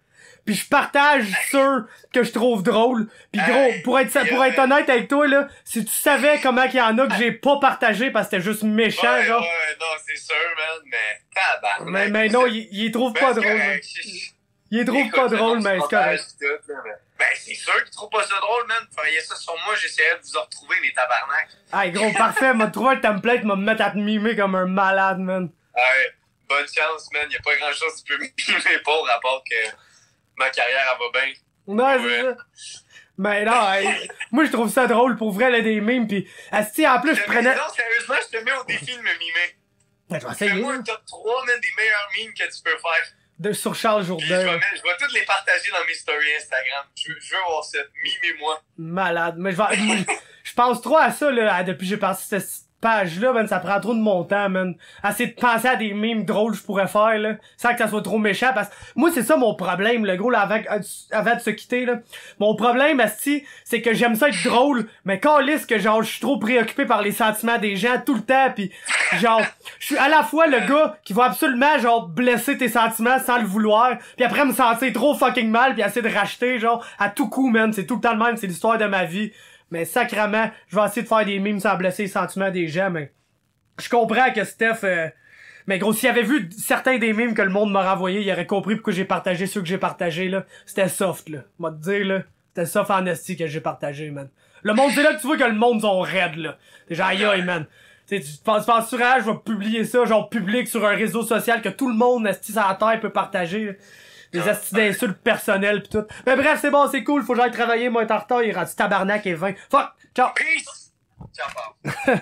Puis je partage ceux que je trouve drôles. Puis gros, pour être honnête avec toi là, si tu savais comment qu'il y en a que j'ai pas partagé parce que c'était juste méchant, genre. Ouais, non, c'est sûr, man, mais tabarnak. Mais non, il les trouve pas drôle. Il les trouve pas drôle, mais c'est correct. Ben, c'est sûr qu'ils trouvent pas ça drôle, man. Feriez ça sur moi, j'essaierais de vous en retrouver, les tabarnak. Hey, gros, parfait. M'a trouvé un template, m'a me mettre à te mimer comme un malade, man. Ouais, bonne chance, man. Y'a pas grand chose que tu peux me mimer pour, à part que ma carrière, elle va bien. Non, c'est ça. Mais non, hey, moi, je trouve ça drôle, pour vrai, là, des mimes, pis, asti, en plus, je prenais... Non, sérieusement, je te mets au défi de me mimer. Ben, je vais essayer. Fais-moi un top 3, man, des meilleurs memes que tu peux faire. Sur Charles Jourdain. Je vais toutes les partager dans mes stories Instagram. Je veux voir ça. Mimez-moi. Malade. Mais je pense trop à ça, là, depuis que j'ai passé cette page-là, man, ça prend trop de mon temps, man. Essayer de penser à des mimes drôles que je pourrais faire, là, sans que ça soit trop méchant, parce que moi, c'est ça mon problème, le gros, là, avant de se quitter, là. Mon problème, asti, c'est que j'aime ça être drôle, mais calisse que, genre, je suis trop préoccupé par les sentiments des gens tout le temps, pis genre, je suis à la fois le gars qui va absolument, genre, blesser tes sentiments sans le vouloir, pis après me sentir trop fucking mal, pis essayer de racheter, genre, à tout coup, man, c'est tout le temps le même, c'est l'histoire de ma vie. Mais sacrément, je vais essayer de faire des mimes sans blesser les sentiments des gens, mais je comprends que Steph... Mais gros, s'il avait vu certains des mimes que le monde m'a renvoyé, il aurait compris pourquoi j'ai partagé ceux que j'ai partagés, là. C'était soft, là. Moi te dire, là. C'était soft en esti que j'ai partagé, man. Le monde, c'est là que tu vois que le monde sont raides, là. T'es genre, aïe, man. Tu penses sur je vais publier ça, genre, public sur un réseau social que tout le monde, esti, sur la terre peut partager, là. Des astis d'insultes personnelles pis tout. Mais bref, c'est bon, c'est cool, faut que j'aille travailler, moi, être en retard, il est rendu tabarnak et 20. Fuck! Ciao! Peace! Ciao, Bob.